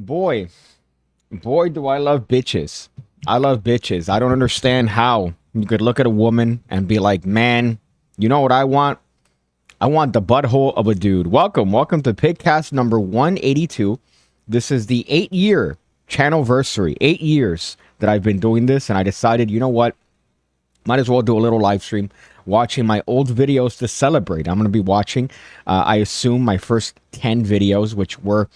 Boy, boy, do I love bitches. I love bitches. I don't understand how you could look at a woman and be like, man, you know what I want? I want the butthole of a dude. Welcome to PigCast number 182. This is the 8-year channelversary. 8 years that I've been doing this, and I decided, you know what? Might as well do a little live stream watching my old videos to celebrate. I'm going to be watching, I assume, my first 10 videos, which were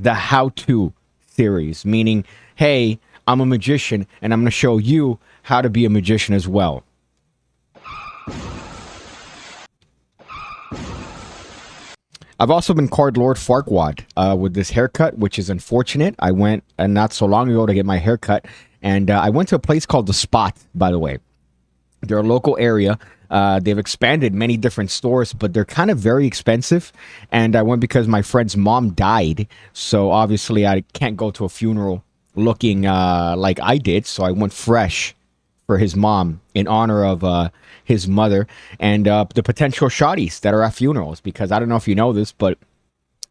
the how-to series, meaning, hey, I'm a magician, and I'm going to show you how to be a magician as well. I've also been called Lord Farquaad with this haircut, which is unfortunate. I went not so long ago to get my haircut, and I went to a place called The Spot, by the way. They're a local area. They've expanded many different stores, but they're kind of very expensive. And I went because my friend's mom died. So obviously I can't go to a funeral looking like I did. So I went fresh for his mom in honor of his mother and the potential shotties that are at funerals. Because I don't know if you know this, but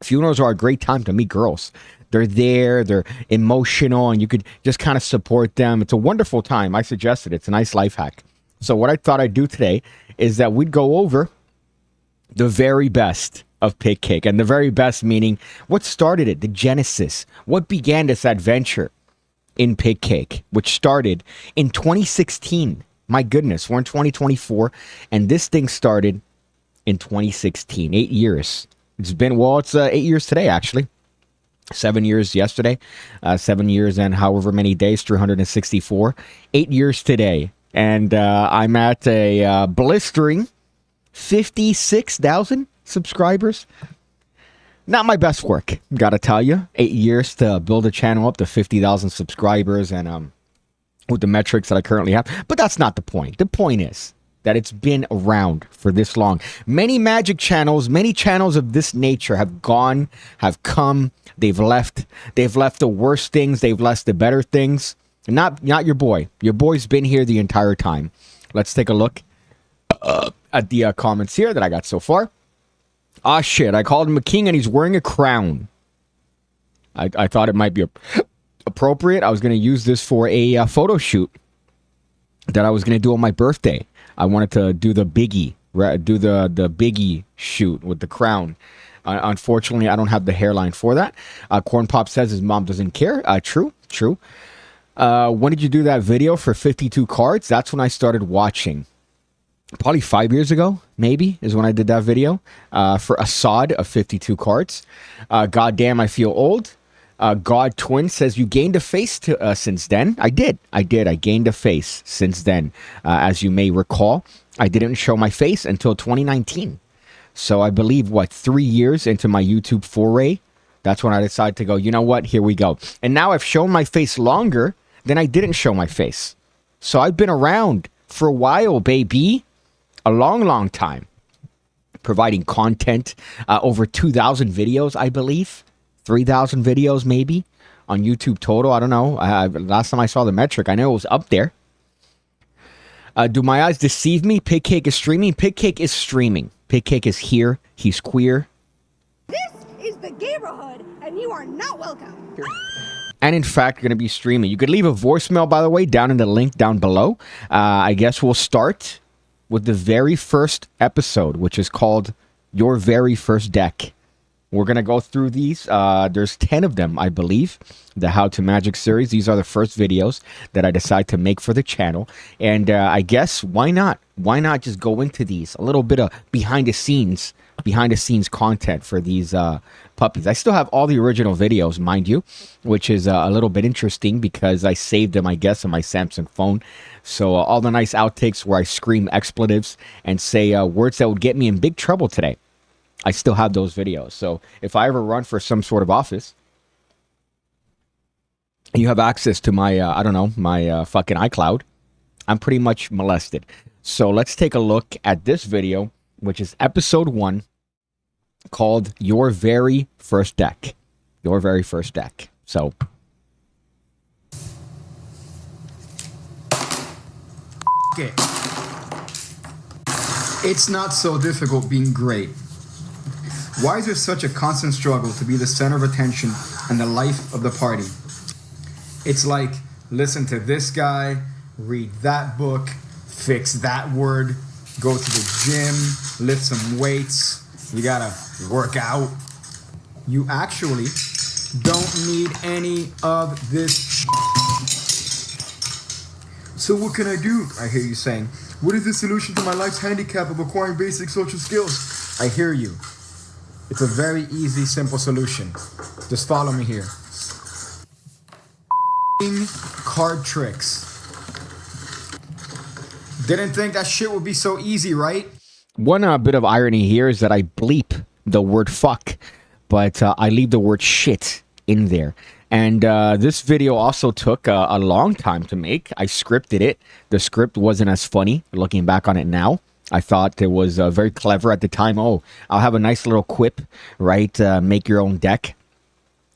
funerals are a great time to meet girls. They're there, they're emotional, and you could just kind of support them. It's a wonderful time. I suggest it. It's a nice life hack. So what I thought I'd do today is that we'd go over the very best of PigCake. And the very best meaning what started it, the genesis, what began this adventure in PigCake, which started in 2016. My goodness, we're in 2024, and this thing started in 2016. 8 years. It's been, well, it's 8 years today, actually. 7 years yesterday. 7 years and however many days, 364. 8 years today. And I'm at a blistering 56,000 subscribers. Not my best work, gotta tell you. 8 years to build a channel up to 50,000 subscribers and with the metrics that I currently have. But that's not the point. The point is that it's been around for this long. Many magic channels, many channels of this nature have gone, have come, they've left. They've left the worst things, they've left the better things. Not your boy. Your boy's been here the entire time. Let's take a look at the comments here that I got so far. Ah, shit. I called him a king and he's wearing a crown. I thought it might be appropriate. I was going to use this for a photo shoot that I was going to do on my birthday. I wanted to do the biggie, do the biggie shoot with the crown. Unfortunately, I don't have the hairline for that. Corn Pop says his mom doesn't care. True. When did you do that video for 52 cards? That's when I started watching. Probably 5 years ago, maybe, is when I did that video for a sod of 52 cards. Goddamn, I feel old. God Twin says, you gained a face since then. I did. I gained a face since then. As you may recall, I didn't show my face until 2019. So I believe, 3 years into my YouTube foray, that's when I decided to go, you know what, here we go. And now I've shown my face longer than I didn't show my face. So I've been around for a while, baby. A long time. Providing content. Over 2,000 videos, I believe. 3,000 videos, maybe. On YouTube total, I don't know. Last time I saw the metric, I know it was up there. Do my eyes deceive me? PigCake is streaming. PigCake is streaming. PigCake is here. He's queer. This is the neighborhood, and you are not welcome. And in fact, going to be streaming. You could leave a voicemail, by the way, down in the link down below. I guess we'll start with the very first episode, which is called Your Very First Deck. We're going to go through these. There's 10 of them, I believe. The How to Magic series. These are the first videos that I decide to make for the channel. And I guess, why not? Why not just go into these? A little bit of behind the scenes content for these puppies. I still have all the original videos, mind you, which is a little bit interesting because I saved them, I guess, on my Samsung phone. So all the nice outtakes where I scream expletives and say words that would get me in big trouble today. I still have those videos. So if I ever run for some sort of office, you have access to my, I don't know, my fucking iCloud. I'm pretty much molested. So let's take a look at this video, which is episode 1, called Your Very First Deck. Your Very First Deck. So. Okay. It's not so difficult being great. Why is there such a constant struggle to be the center of attention and the life of the party. It's like, listen to this guy, read that book, fix that word, go to the gym, lift some weights, you gotta work out. You actually don't need any of this. So what can I do? I hear you saying. What is the solution to my life's handicap of acquiring basic social skills? I hear you. It's a very easy, simple solution. Just follow me here. Card tricks. Didn't think that shit would be so easy, right? One bit of irony here is that I bleep the word fuck, but I leave the word shit in there. And this video also took a long time to make. I scripted it. The script wasn't as funny looking back on it now. I thought it was very clever at the time. Oh, I'll have a nice little quip, right? Make your own deck.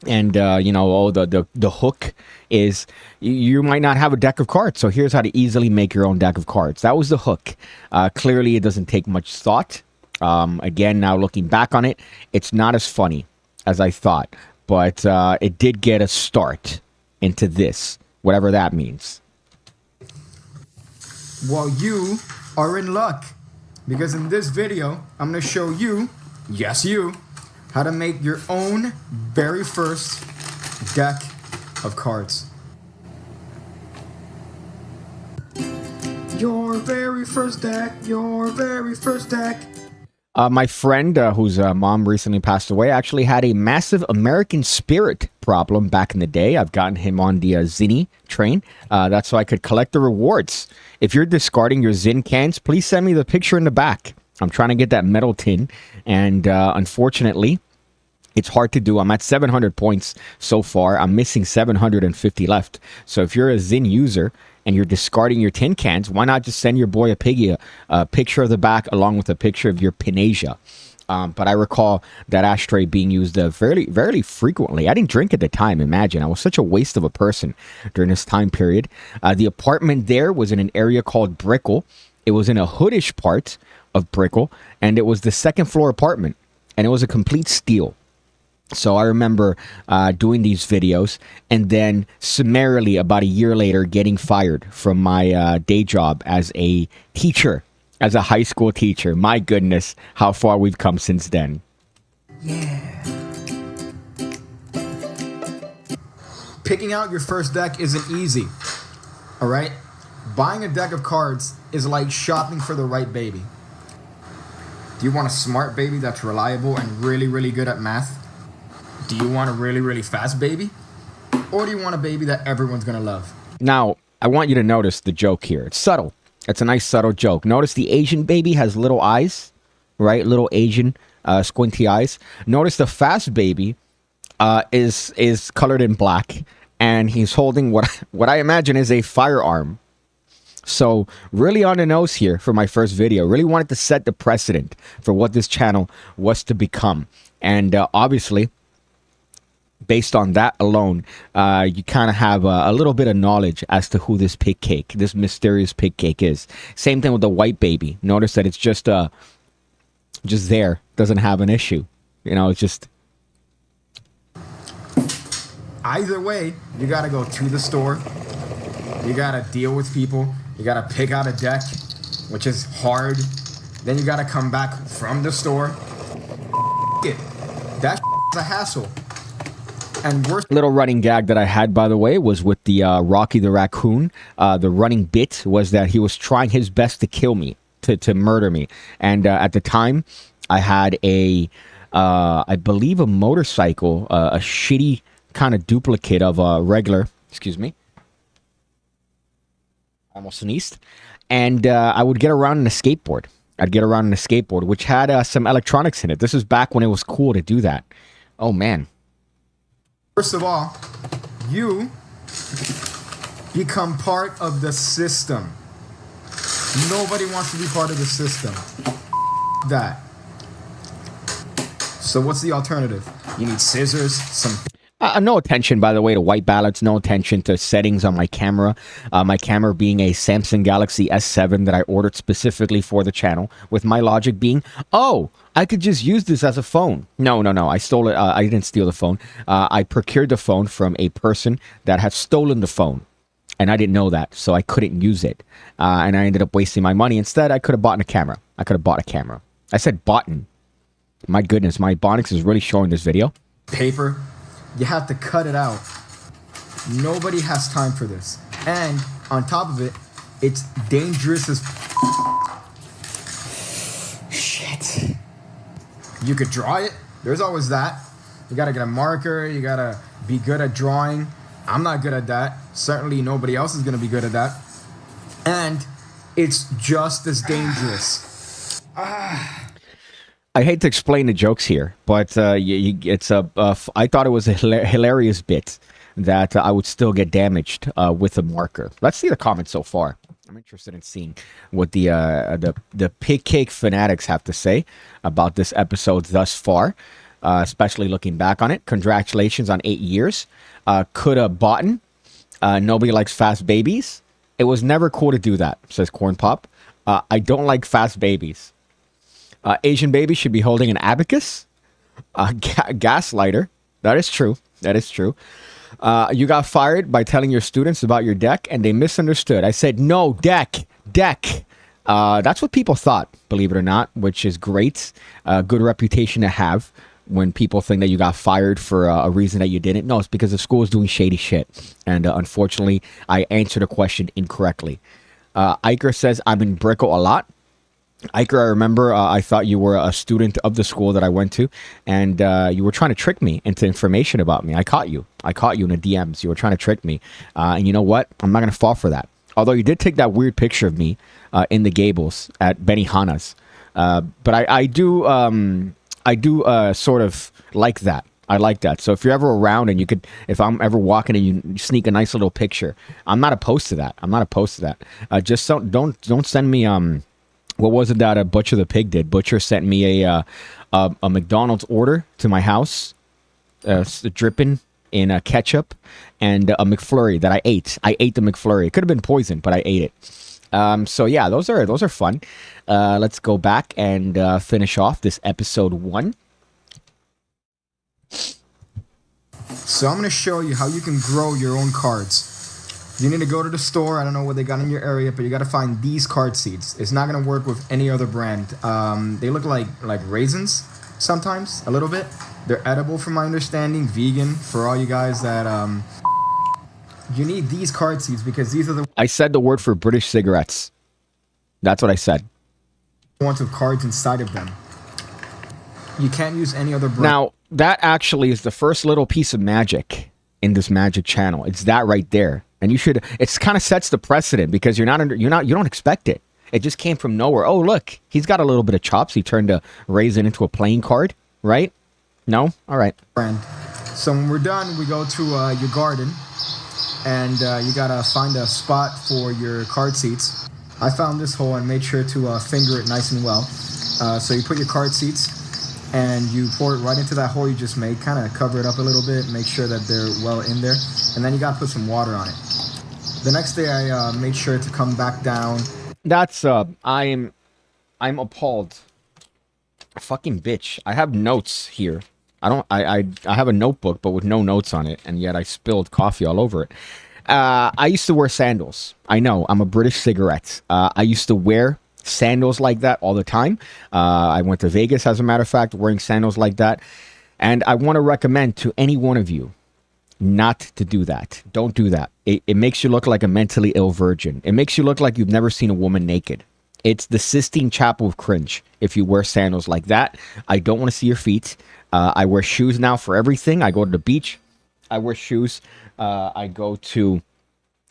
And, you know, oh, the hook is you might not have a deck of cards. So here's how to easily make your own deck of cards. That was the hook. Clearly, it doesn't take much thought. Again, now looking back on it, it's not as funny as I thought. But it did get a start into this, whatever that means. Well, you are in luck. Because in this video, I'm going to show you, yes you, how to make your own very first deck of cards. Your very first deck, your very first deck. My friend, whose mom recently passed away, actually had a massive American Spirit problem back in the day. I've gotten him on the Zinni train. That's so I could collect the rewards. If you're discarding your Zin cans, please send me the picture in the back. I'm trying to get that metal tin, and unfortunately, it's hard to do. I'm at 700 points so far. I'm missing 750 left. So if you're a Zin user and you're discarding your tin cans, why not just send your boy a piggy a picture of the back along with a picture of your Pinasia? But I recall that ashtray being used very frequently. I didn't drink at the time, imagine. I was such a waste of a person during this time period. The apartment there was in an area called Brickell. It was in a hoodish part of Brickell, and it was the second floor apartment, and it was a complete steal. So I remember doing these videos and then summarily about a year later getting fired from my day job as a teacher, as a high school teacher. My goodness, how far we've come since then. Yeah. Picking out your first deck isn't easy. All right? Buying a deck of cards is like shopping for the right baby. Do you want a smart baby that's reliable and really good at math? Do you want a really fast baby? Or do you want a baby that everyone's gonna love? Now, I want you to notice the joke here. It's subtle. It's a nice subtle joke. Notice the Asian baby has little eyes, right? Little Asian squinty eyes. Notice the fast baby is colored in black, and he's holding what I imagine is a firearm. So really on the nose here for my first video. Really wanted to set the precedent for what this channel was to become. And obviously, based on that alone, you kind of have a little bit of knowledge as to who this PigCake, this mysterious PigCake is. Same thing with the white baby. Notice that it's just there. Doesn't have an issue. You know, it's just... Either way, you gotta go to the store. You gotta deal with people. You gotta pick out a deck, which is hard. Then you gotta come back from the store. That's a hassle. And worst little running gag that I had, by the way, was with the Rocky the Raccoon. The running bit was that he was trying his best to kill me, to murder me. And at the time, I had I believe a motorcycle, a shitty kind of duplicate of a regular, excuse me, almost sneezed. And I would get around on a skateboard. I'd get around on a skateboard, which had some electronics in it. This was back when it was cool to do that. Oh, man. First of all, you become part of the system. Nobody wants to be part of the system. That. So what's the alternative? You need scissors, some... No attention, by the way, to white balance. No attention to settings on my camera. My camera being a Samsung Galaxy S7 that I ordered specifically for the channel. With my logic being, oh, I could just use this as a phone. No. I stole it. I didn't steal the phone. I procured the phone from a person that had stolen the phone. And I didn't know that, so I couldn't use it. And I ended up wasting my money. Instead, I could have bought a camera. I said boughten. My goodness, my Ebonics is really showing this video. Paper. You have to cut it out. Nobody has time for this. And on top of it, it's dangerous as shit. You could draw it. There's always that. You gotta get a marker. You gotta be good at drawing. I'm not good at that. Certainly nobody else is gonna be good at that. And it's just as dangerous. I hate to explain the jokes here, but it's I thought it was a hilarious bit that I would still get damaged with a marker. Let's see the comments so far. I'm interested in seeing what the PigCake fanatics have to say about this episode thus far, especially looking back on it. Congratulations on 8 years. Coulda boughten. Nobody likes fast babies. It was never cool to do that, says Corn Pop. I don't like fast babies. Asian baby should be holding an abacus. Gaslighter. That is true. You got fired by telling your students about your deck, and they misunderstood. I said, no, deck. That's what people thought, believe it or not, which is great. Good reputation to have when people think that you got fired for a reason that you didn't. No, it's because the school is doing shady shit. And unfortunately, I answered a question incorrectly. Iker says, I'm in Brickle a lot. Iker, I remember I thought you were a student of the school that I went to, and you were trying to trick me into information about me. I caught you in the DMs. You were trying to trick me. And you know what? I'm not going to fall for that. Although you did take that weird picture of me in the Gables at Benihana's. But I do sort of like that. I like that. So if you're ever around and if I'm ever walking and you sneak a nice little picture, I'm not opposed to that. Just don't send me, what was it that Butcher the Pig did? Butcher sent me a McDonald's order to my house, dripping in ketchup, and a McFlurry that I ate. I ate the McFlurry. It could have been poison, but I ate it. So yeah, those are fun. Let's go back and finish off this episode 1. So I'm going to show you how you can grow your own cards. You need to go to the store. I don't know what they got in your area, but you got to find these card seeds. It's not going to work with any other brand. They look like raisins sometimes, a little bit. They're edible from my understanding, vegan for all you guys that... You need these card seeds because these are the... I said the word for British cigarettes. That's what I said. Ones with cards inside of them. You can't use any other brand. Now, that actually is the first little piece of magic in this magic channel. It's that right there. And it kind of sets the precedent because you don't expect it. It just came from nowhere. Oh, look, he's got a little bit of chops. He turned a raisin into a playing card, right? No? All right. So when we're done, we go to your garden and you gotta find a spot for your card seeds. I found this hole and made sure to finger it nice and well. So you put your card seeds and you pour it right into that hole you just made. Kind of cover it up a little bit, make sure that they're well in there. And then you gotta put some water on it. The next day I made sure to come back down. That's I'm appalled. Fucking bitch. I have notes here. I have a notebook but with no notes on it, and yet I spilled coffee all over it. I used to wear sandals. I know, I'm a British cigarette. I used to wear sandals like that all the time. I went to Vegas, as a matter of fact, wearing sandals like that. And I want to recommend to any one of you not to do that. Don't do that. It makes you look like a mentally ill virgin. It makes you look like you've never seen a woman naked. It's the Sistine Chapel of cringe if you wear sandals like that. I don't want to see your feet. I wear shoes now for everything. I go to the beach. I wear shoes. I go to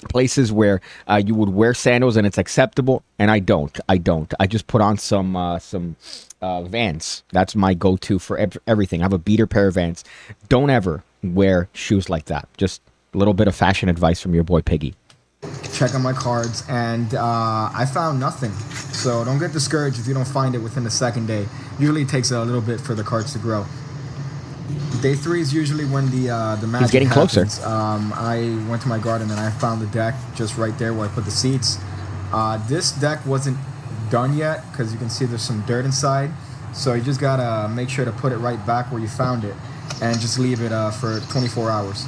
places where you would wear sandals and it's acceptable, and I don't. I just put on some Vans. That's my go-to for everything. I have a beater pair of Vans. Don't ever wear shoes like that. Just a little bit of fashion advice from your boy Piggy. Check on my cards, and I found nothing. So don't get discouraged if you don't find it within the second day. Usually it takes a little bit for the cards to grow. Day 3 is usually when the magic He's getting closer. happens. I went to my garden and I found the deck just right there where I put the seeds. This deck wasn't done yet because you can see there's some dirt inside. So you just gotta make sure to put it right back where you found it and just leave it for 24 hours.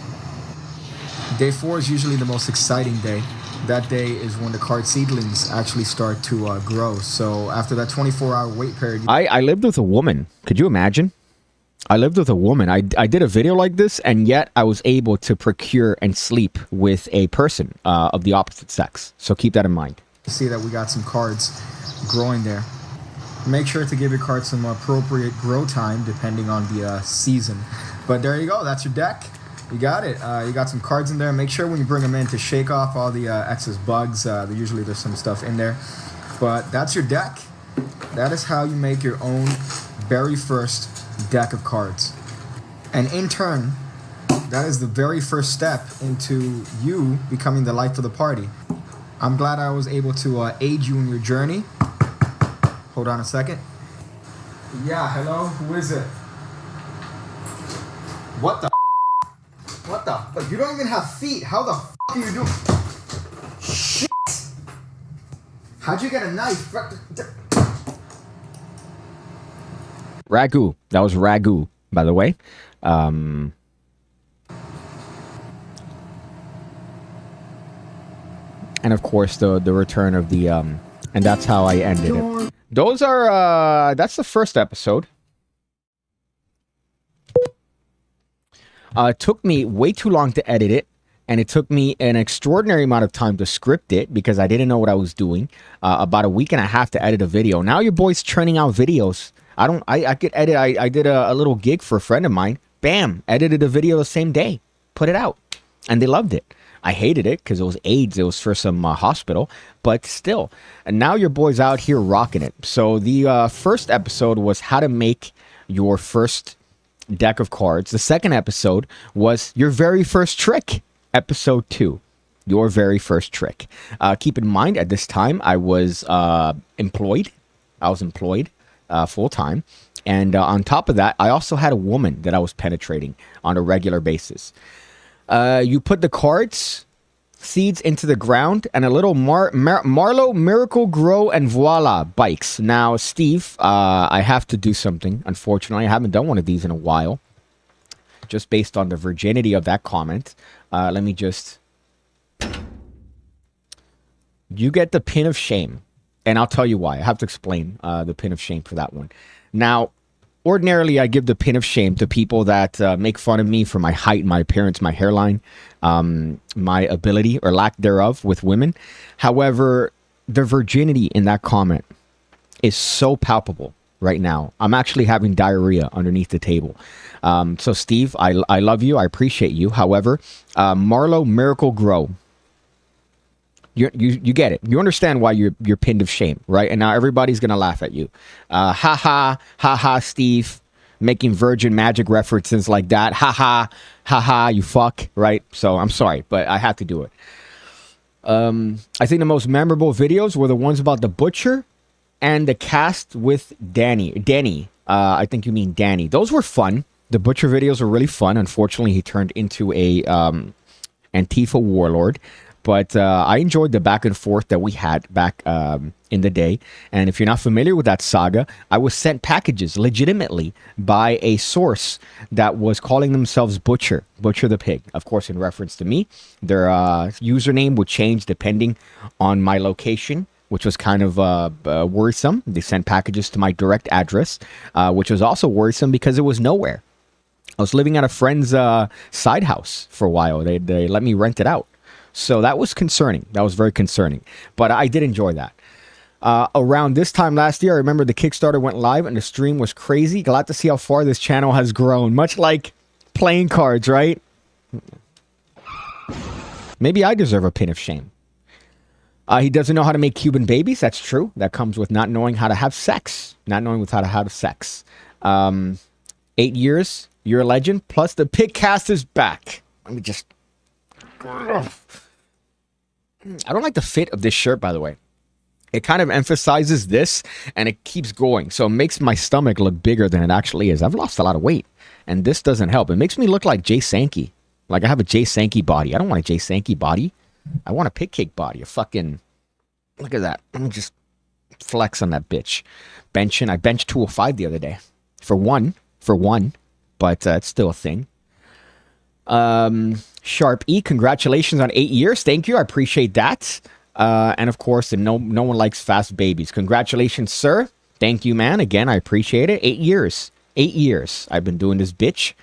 Day 4 is usually the most exciting day. That day is when the card seedlings actually start to grow. So after that 24-hour wait period... I lived with a woman. Could you imagine? I lived with a woman. I did a video like this, and yet I was able to procure and sleep with a person of the opposite sex. So keep that in mind. See that we got some cards growing there. Make sure to give your cards some appropriate grow time depending on the season. But there you go. That's your deck. You got it. You got some cards in there. Make sure when you bring them in to shake off all the excess bugs. Usually there's some stuff in there. But that's your deck. That is how you make your own very first deck of cards. And in turn, that is the very first step into you becoming the life of the party. I'm glad I was able to aid you in your journey. Hold on a second. Yeah, hello? Who is it? What the f***? What the f***? You don't even have feet. How the f*** are you doing? Shit! How'd you get a knife? Ragu. That was Ragu, by the way. And of course, the return of the... and that's how I ended it. Those are... that's the first episode. It took me way too long to edit it. And it took me an extraordinary amount of time to script it because I didn't know what I was doing. About a week and a half to edit a video. Now your boy's churning out videos. I could edit. I did a little gig for a friend of mine. Bam! Edited a video the same day. Put it out. And they loved it. I hated it because it was AIDS. It was for some hospital. But still. And now your boy's out here rocking it. So the first episode was how to make your first deck of cards. The second episode was your very first trick. Episode 2. Your very first trick. Keep in mind, at this time, I was employed. I was employed full-time. And on top of that, I also had a woman that I was penetrating on a regular basis. You put the cards, seeds into the ground, and a little Marlow Miracle Grow and voila, bikes. Now, Steve, I have to do something. Unfortunately, I haven't done one of these in a while. Just based on the virginity of that comment. Let me just... You get the pin of shame. And I'll tell you why. I have to explain the pin of shame for that one. Now, ordinarily, I give the pin of shame to people that make fun of me for my height, my appearance, my hairline, my ability or lack thereof with women. However, the virginity in that comment is so palpable right now. I'm actually having diarrhea underneath the table. So, Steve, I love you. I appreciate you. However, Marlow Miracle Grow. You get it. You understand why you're pinned of shame, right? And now everybody's gonna laugh at you. Ha ha, Steve, making virgin magic references like that. Ha ha, you fuck, right? So I'm sorry, but I have to do it. I think the most memorable videos were the ones about the butcher and the cast with Danny. I think you mean Danny. Those were fun. The butcher videos were really fun. Unfortunately, he turned into a Antifa warlord. But I enjoyed the back and forth that we had back in the day. And if you're not familiar with that saga, I was sent packages legitimately by a source that was calling themselves Butcher the Pig. Of course, in reference to me. Their username would change depending on my location, which was kind of worrisome. They sent packages to my direct address, which was also worrisome because it was nowhere. I was living at a friend's side house for a while. They let me rent it out. So that was concerning. That was very concerning. But I did enjoy that. Around this time last year, I remember the Kickstarter went live and the stream was crazy. Glad to see how far this channel has grown. Much like playing cards, right? Maybe I deserve a pin of shame. He doesn't know how to make Cuban babies. That's true. That comes with not knowing how to have sex. Not knowing how to have sex. 8 years. You're a legend. Plus the PigCast is back. Let me just... I don't like the fit of this shirt, by the way. it kind of emphasizes this and it keeps going. So it makes my stomach look bigger than it actually is. I've lost a lot of weight and this doesn't help. It makes me look like Jay Sankey. Like I have a Jay Sankey body. I don't want a Jay Sankey body. I want a PigCake body. A fucking, look at that. Let me just flex on that bitch. Benching. I benched 205 the other day. For one. But it's still a thing. Sharp E, congratulations on 8 years. Thank you. I appreciate that. And of course, no one likes fast babies. Congratulations, sir. Thank you, man. Again, I appreciate it. 8 years. 8 years. I've been doing this bitch.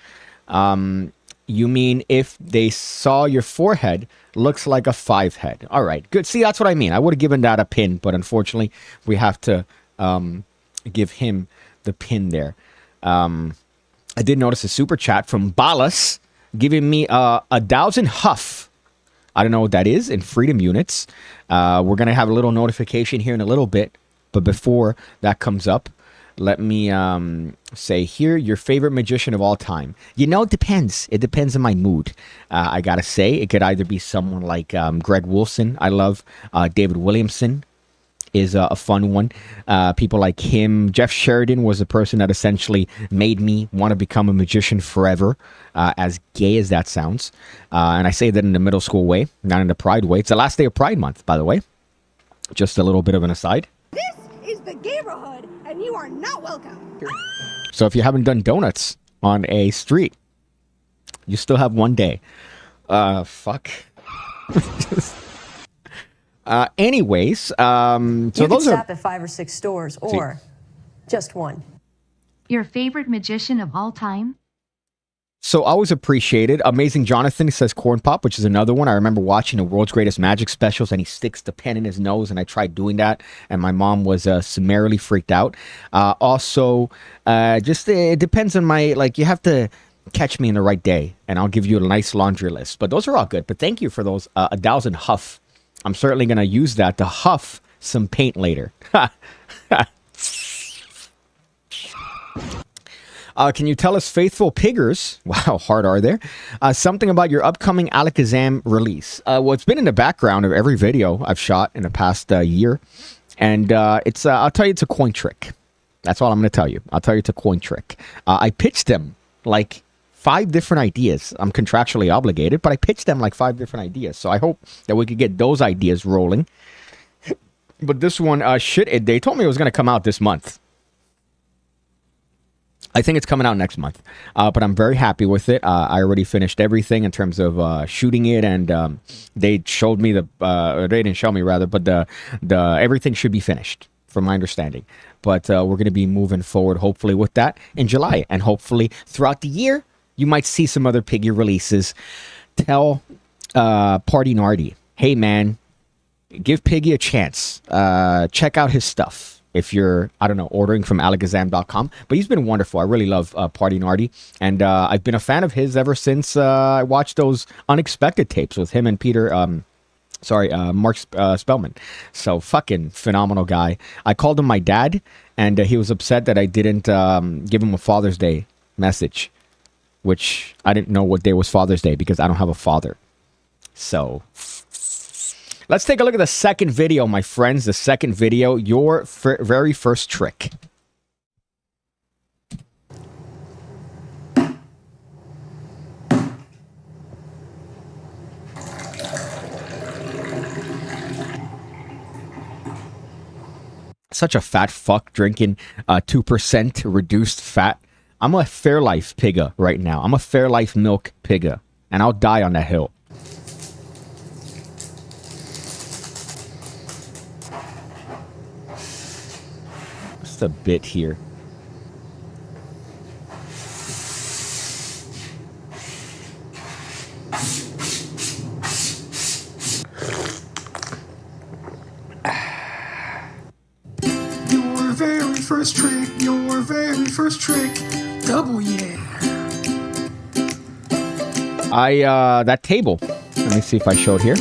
You mean if they saw your forehead, looks like a 5 head. All right, good. See, that's what I mean. I would have given that a pin, but unfortunately, we have to give him the pin there. I did notice a super chat from Balas giving me 1,000 huff. I don't know what that is in freedom units. We're going to have a little notification here in a little bit. But before that comes up, let me say here, your favorite magician of all time. You know, it depends. It depends on my mood. I got to say, it could either be someone like Greg Wilson. I love David Williamson is a fun one. People like him. Jeff Sheridan was the person that essentially made me want to become a magician forever, as gay as that sounds. And I say that in the middle school way, not in the pride way. It's the last day of Pride Month, by the way. Just a little bit of an aside. This is the neighborhood, and you are not welcome. So if you haven't done donuts on a street, you still have one day. Fuck. Anyways, so you those can are stop at 5 or 6 stores, or just one. Your favorite magician of all time? so always appreciated. Amazing Jonathan says Corn Pop, which is another one. I remember watching the World's Greatest Magic specials, and he sticks the pen in his nose, and I tried doing that, and my mom was summarily freaked out. Also, just it depends on my, like, you have to catch me in the right day, and I'll give you a nice laundry list. But those are all good. But thank you for those 1,000 huff. I'm certainly going to use that to huff some paint later. Can you tell us, faithful piggers, wow, hard are there, something about your upcoming Alakazam release? Well, it's been in the background of every video I've shot in the past year. And it's I'll tell you it's a coin trick. That's all I'm going to tell you. I'll tell you it's a coin trick. I pitched them like 5 different ideas. I'm contractually obligated, but I pitched them like 5 different ideas. So I hope that we could get those ideas rolling. But this one, they told me it was going to come out this month. I think it's coming out next month, but I'm very happy with it. I already finished everything in terms of shooting it, and they showed me they didn't show me rather, but the everything should be finished, from my understanding. But we're going to be moving forward, hopefully, with that in July, and hopefully throughout the year, you might see some other Piggy releases. Tell Party Nardi, hey man, give Piggy a chance. Check out his stuff. If you're, I don't know, ordering from alakazam.com. But he's been wonderful. I really love Party Nardi. And I've been a fan of his ever since I watched those Unexpected tapes with him and Mark Spellman. So fucking phenomenal guy. I called him my dad, and he was upset that I didn't give him a Father's Day message, which I didn't know what day was Father's Day because I don't have a father. So let's take a look at the second video, my friends. The second video, your very first trick. Such a fat fuck drinking 2% reduced fat. I'm a Fairlife pigga right now. I'm a Fairlife milk pigga, and I'll die on that hill. A bit here. Your very first trick, double yeah. That table. Let me see if I showed here.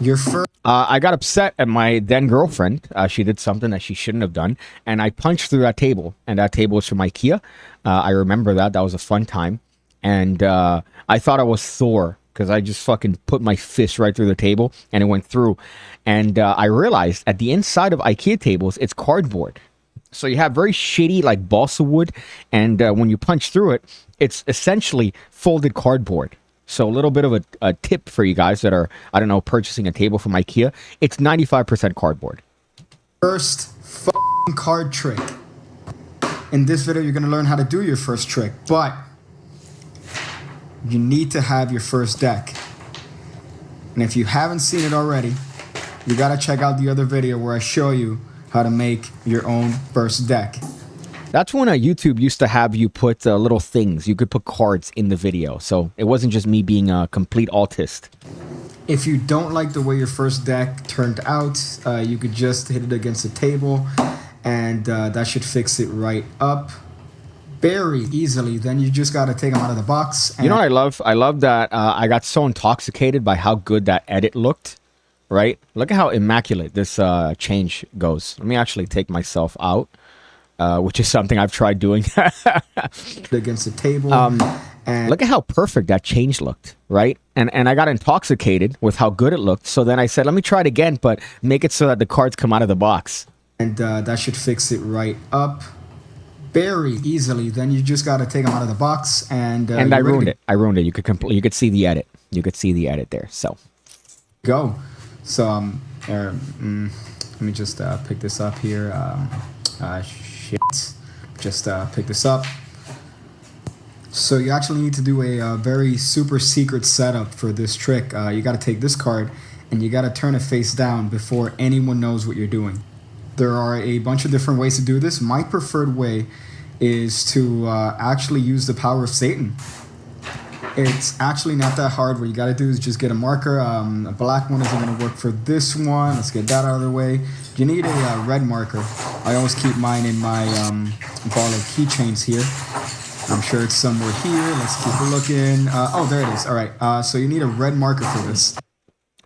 Your first. I got upset at my then girlfriend. She did something that she shouldn't have done, and I punched through that table. And that table was from IKEA. I remember that. That was a fun time. And I thought I was Thor because I just fucking put my fist right through the table and it went through. And I realized at the inside of IKEA tables, it's cardboard. So you have very shitty like balsa wood, and when you punch through it, it's essentially folded cardboard. So a little bit of a tip for you guys that are, I don't know, purchasing a table from IKEA. It's 95% cardboard. First f***ing card trick. In this video, you're going to learn how to do your first trick, but you need to have your first deck. And if you haven't seen it already, you got to check out the other video where I show you how to make your own first deck. That's when YouTube used to have you put little things. You could put cards in the video. So it wasn't just me being a complete autist. If you don't like the way your first deck turned out, you could just hit it against the table, and that should fix it right up very easily. Then you just got to take them out of the box. You know what I love? I love that I got so intoxicated by how good that edit looked, right? Look at how immaculate this change goes. Let me actually take myself out. Which is something I've tried doing. Against the table. And look at how perfect that change looked, right? And I got intoxicated with how good it looked. So then I said, let me try it again, but make it so that the cards come out of the box. And that should fix it right up very easily. Then you just got to take them out of the box. And I ruined it. I ruined it. You could see the edit. You could see the edit there. So go. So let me just pick this up here. Just pick this up. So you actually need to do a very super secret setup for this trick. You got to take this card and you got to turn it face down before anyone knows what you're doing. There are a bunch of different ways to do this. My preferred way is to actually use the power of Satan. It's actually not that hard. What you got to do is just get a marker. A black one isn't going to work for this one. Let's get that out of the way. You need a red marker. I always keep mine in my ball of keychains here. I'm sure it's somewhere here. Let's keep looking. Oh, there it is. All right. So you need a red marker for this.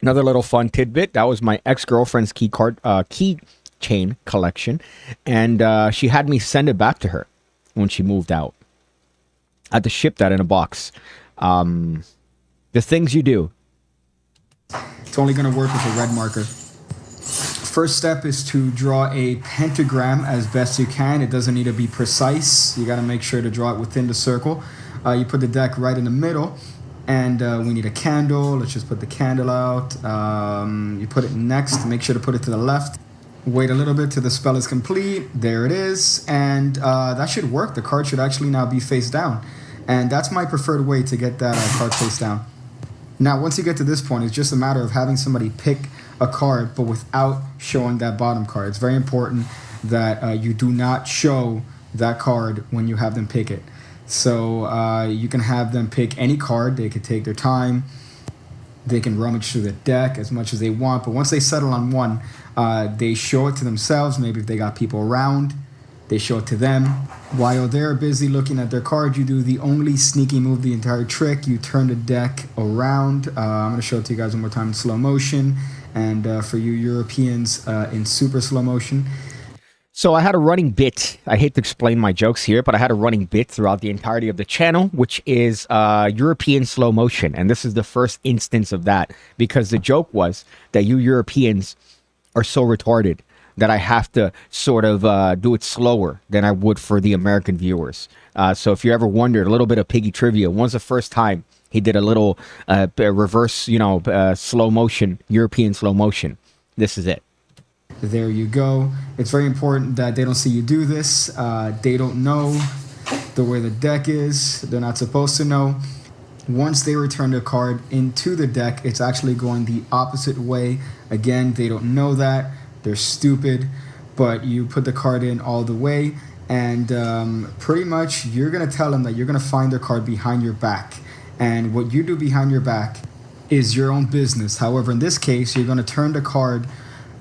another little fun tidbit. That was my ex-girlfriend's keychain collection. And she had me send it back to her when she moved out. I had to ship that in a box. The things you do. It's only going to work with a red marker. First step is to draw a pentagram as best you can. It doesn't need to be precise. You got to make sure to draw it within the circle. You put the deck right in the middle, and we need a candle. Let's just put the candle out. You put it next. Make sure to put it to the left. Wait a little bit till the spell is complete. There it is, and that should work. The card should actually now be face down, and that's my preferred way to get that card face down. Now, once you get to this point, it's just a matter of having somebody pick a card, but without showing that bottom card. It's very important that you do not show that card when you have them pick it. So you can have them pick any card. They could take their time. They can rummage through the deck as much as they want. But once they settle on one, they show it to themselves. Maybe if they got people around, they show it to them. While they're busy looking at their card, you do the only sneaky move, the entire trick. You turn the deck around. I'm going to show it to you guys one more time in slow motion. And for you Europeans, in super slow motion. So I had a running bit. I hate to explain my jokes here, but I had a running bit throughout the entirety of the channel, which is European slow motion. And this is the first instance of that, because the joke was that you Europeans are so retarded that I have to sort of do it slower than I would for the American viewers. So if you ever wondered, a little bit of piggy trivia, when's the first time he did a little reverse, slow motion, European slow motion? This is it. There you go. It's very important that they don't see you do this. They don't know the way the deck is. They're not supposed to know. Once they return the card into the deck, it's actually going the opposite way. Again, they don't know that. They're stupid. But you put the card in all the way, and pretty much you're going to tell them that you're going to find their card behind your back. And what you do behind your back is your own business. However, in this case, you're going to turn the card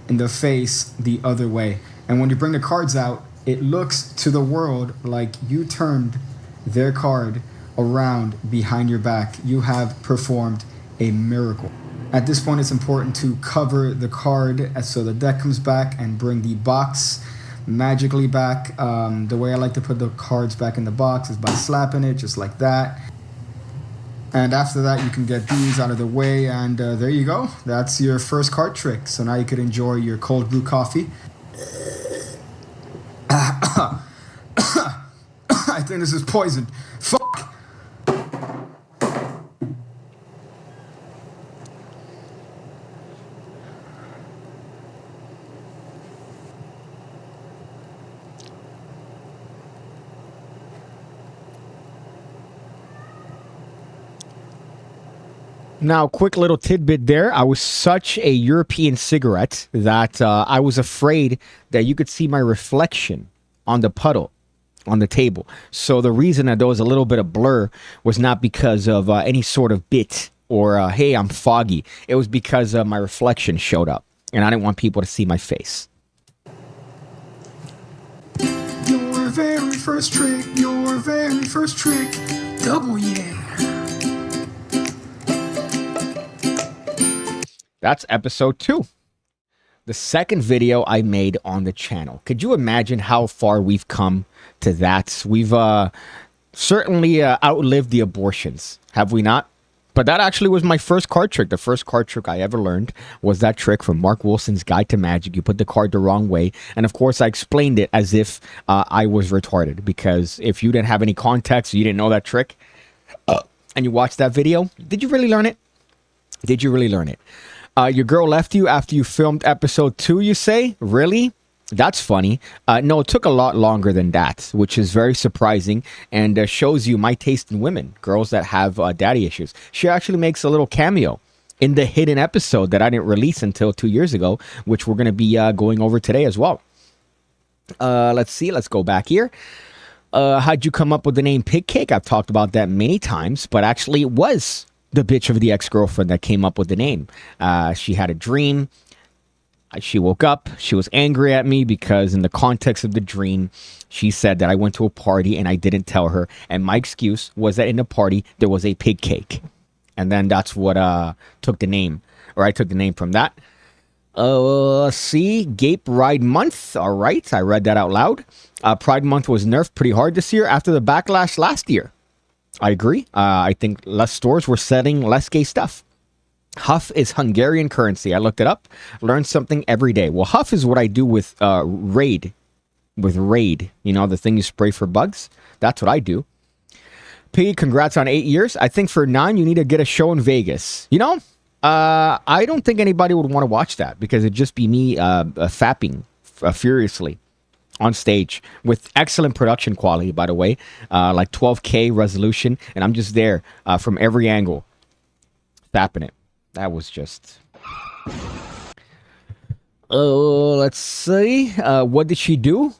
in the face the other way. And when you bring the cards out, it looks to the world like you turned their card around behind your back. You have performed a miracle. At this point, it's important to cover the card so the deck comes back and bring the box magically back. The way I like to put the cards back in the box is by slapping it just like that. And after that, you can get these out of the way, and there you go. That's your first card trick. So now you can enjoy your cold brew coffee. I think this is poison. Fuck. Now, quick little tidbit there. I was such a European cigarette that I was afraid that you could see my reflection on the puddle on the table. So the reason that there was a little bit of blur was not because of any sort of bit or, hey, I'm foggy. It was because my reflection showed up, and I didn't want people to see my face. Your very first trick, double yeah. That's episode 2. The second video I made on the channel. Could you imagine how far we've come to that? We've certainly outlived the abortions, have we not? But that actually was my first card trick. The first card trick I ever learned was that trick from Mark Wilson's Guide to Magic. You put the card the wrong way. And of course, I explained it as if I was retarded. Because if you didn't have any context, you didn't know that trick, and you watched that video, did you really learn it? Did you really learn it? Your girl left you after you filmed episode 2, you say? Really? That's funny. No, it took a lot longer than that, which is very surprising and shows you my taste in women, girls that have daddy issues. She actually makes a little cameo in the hidden episode that I didn't release until 2 years ago, which we're going to be going over today as well. Let's see. Let's go back here. How'd you come up with the name PigCake? I've talked about that many times, but actually it was the bitch of the ex-girlfriend that came up with the name. She had a dream. She woke up. She was angry at me because in the context of the dream, she said that I went to a party and I didn't tell her. And my excuse was that in the party, there was a pig cake. And then that's what took the name. Or I took the name from that. Let's see. Gape Ride Month. All right. I read that out loud. Pride Month was nerfed pretty hard this year after the backlash last year. I agree. I think less stores were selling less gay stuff. Huff is Hungarian currency. I looked it up. Learned something every day. Well, Huff is what I do with Raid. With Raid. You know, the thing you spray for bugs? That's what I do. Piggy, congrats on 8 years. I think for 9, you need to get a show in Vegas. You know, I don't think anybody would want to watch that because it'd just be me fapping furiously on stage with excellent production quality, by the way, like 12K resolution, and I'm just there from every angle, fapping it. That was just... let's see. What did she do?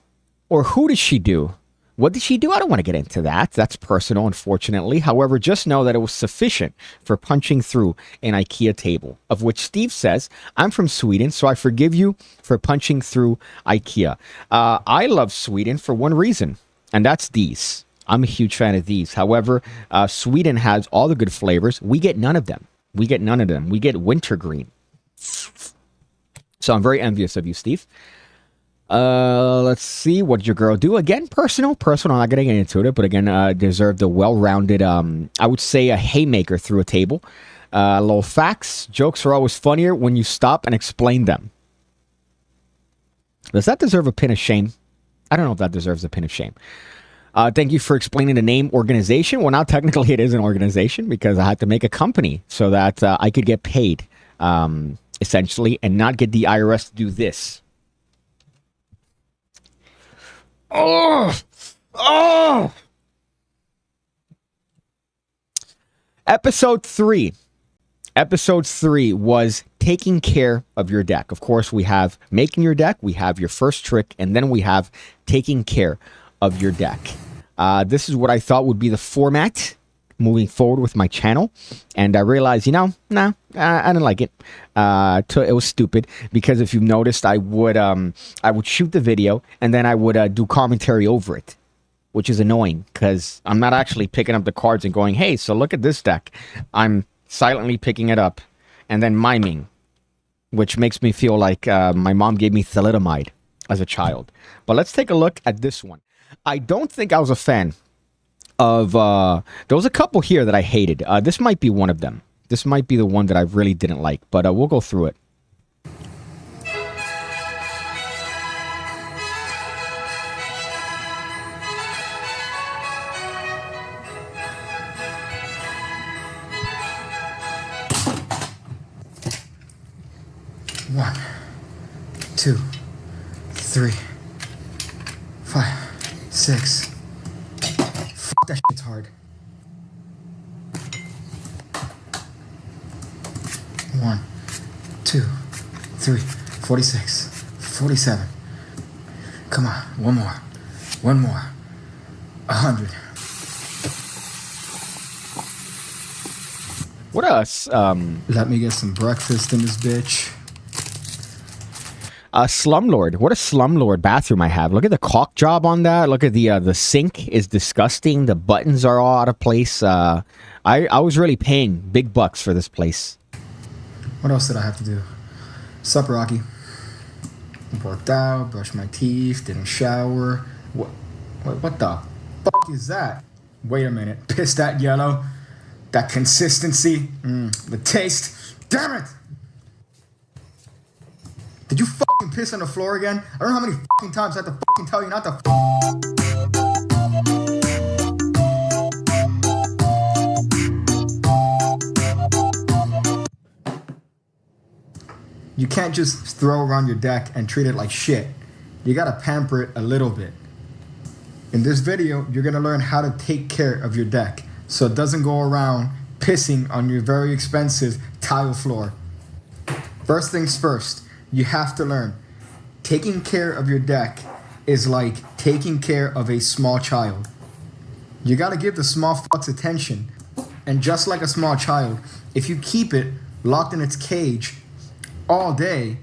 Or who did she do? What did she do? I don't want to get into that. That's personal, unfortunately. However, just know that it was sufficient for punching through an IKEA table, of which Steve says, I'm from Sweden, so I forgive you for punching through IKEA. I love Sweden for one reason, and that's these. I'm a huge fan of these. However, Sweden has all the good flavors. We get none of them. We get none of them. We get wintergreen. So I'm very envious of you, Steve. Let's see. What did your girl do? Again, personal. I'm not going to get into it, but again, deserved a well-rounded, I would say a haymaker through a table. Little facts. Jokes are always funnier when you stop and explain them. Does that deserve a pin of shame? I don't know if that deserves a pin of shame. Thank you for explaining the name organization. Well, now technically it is an organization because I had to make a company so that I could get paid, essentially, and not get the IRS to do this. Oh! Episode 3. Episode 3 was taking care of your deck. Of course, we have making your deck, we have your first trick, and then we have taking care of your deck. This is what I thought would be the format moving forward with my channel, and I realized, I didn't like it. It was stupid because if you've noticed, I would shoot the video and then I would do commentary over it, which is annoying because I'm not actually picking up the cards and going, hey, so look at this deck. I'm silently picking it up and then miming, which makes me feel like my mom gave me thalidomide as a child. But let's take a look at this one. I don't think I was a fan of there was a couple here that I hated. This might be one of them. This might be the one that I really didn't like, but we'll go through it. One, 2, 3, 5, 6. Fuck, that shit's hard. 1, 2, 3, 46, 47. Come on, one more. 100. What else? Let me get some breakfast in this bitch. Slumlord. What a slumlord bathroom I have. Look at the caulk job on that. Look at the sink is disgusting. The buttons are all out of place. I was really paying big bucks for this place. What else did I have to do? Sup, Rocky? Worked out, brushed my teeth, didn't shower. What the fuck is that? Wait a minute. Piss that yellow? That consistency? The taste? Damn it! Did you fucking piss on the floor again? I don't know how many fucking times I have to fucking tell you not to You can't just throw around your deck and treat it like shit. You gotta pamper it a little bit. In this video, you're gonna learn how to take care of your deck so it doesn't go around pissing on your very expensive tile floor. First things first, you have to learn taking care of your deck is like taking care of a small child. You gotta give the small fucks attention. And just like a small child, if you keep it locked in its cage all day,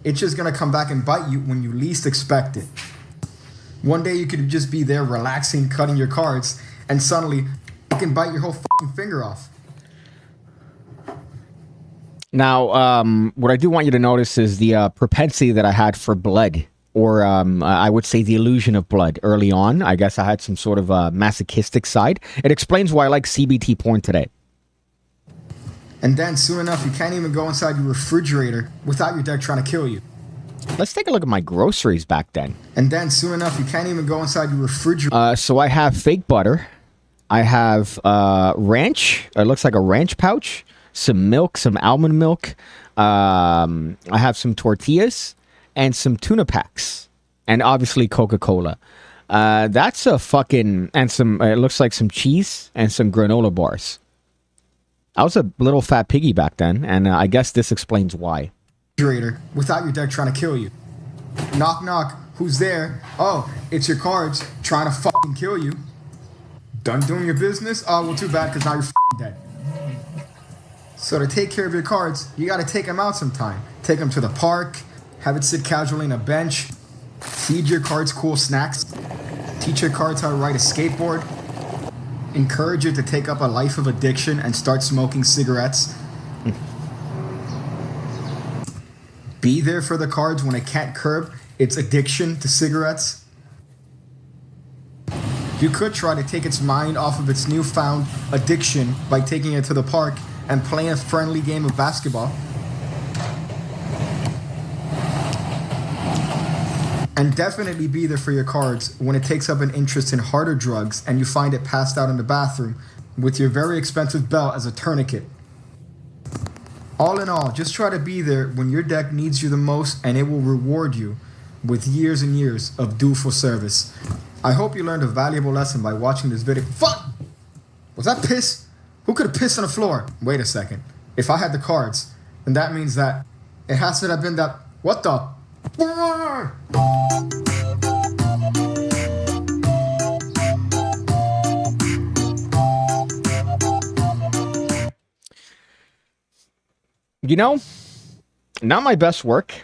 it's just gonna come back and bite you when you least expect it. One day you could just be there relaxing, cutting your cards, and suddenly you can bite your whole fucking finger off. Now, what I do want you to notice is the propensity that I had for blood, or I would say the illusion of blood early on. I guess I had some sort of masochistic side. It explains why I like CBT porn today. And then soon enough, you can't even go inside your refrigerator without your deck trying to kill you. Let's take a look at my groceries back then. And then soon enough, you can't even go inside your refrigerator. So I have fake butter. I have ranch. It looks like a ranch pouch. Some milk, some almond milk. I have some tortillas and some tuna packs. And obviously Coca-Cola. That's a fucking... And some... it looks like some cheese and some granola bars. I was a little fat piggy back then, and I guess this explains why. Without your deck trying to kill you. Knock, knock. Who's there? Oh, it's your cards trying to fucking kill you. Done doing your business? Oh, well, too bad, because now you're fucking dead. So to take care of your cards, you got to take them out sometime. Take them to the park, have it sit casually on a bench, feed your cards cool snacks, teach your cards how to ride a skateboard, encourage it to take up a life of addiction and start smoking cigarettes. Be there for the cards when it can't curb its addiction to cigarettes. You could try to take its mind off of its newfound addiction by taking it to the park and playing a friendly game of basketball. And definitely be there for your cards when it takes up an interest in harder drugs and you find it passed out in the bathroom with your very expensive belt as a tourniquet. All in all, just try to be there when your deck needs you the most, and it will reward you with years and years of dutiful service. I hope you learned a valuable lesson by watching this video. Fuck! Was that piss? Who could have pissed on the floor? Wait a second. If I had the cards, then that means that it has to have been that... What the... You know, not my best work.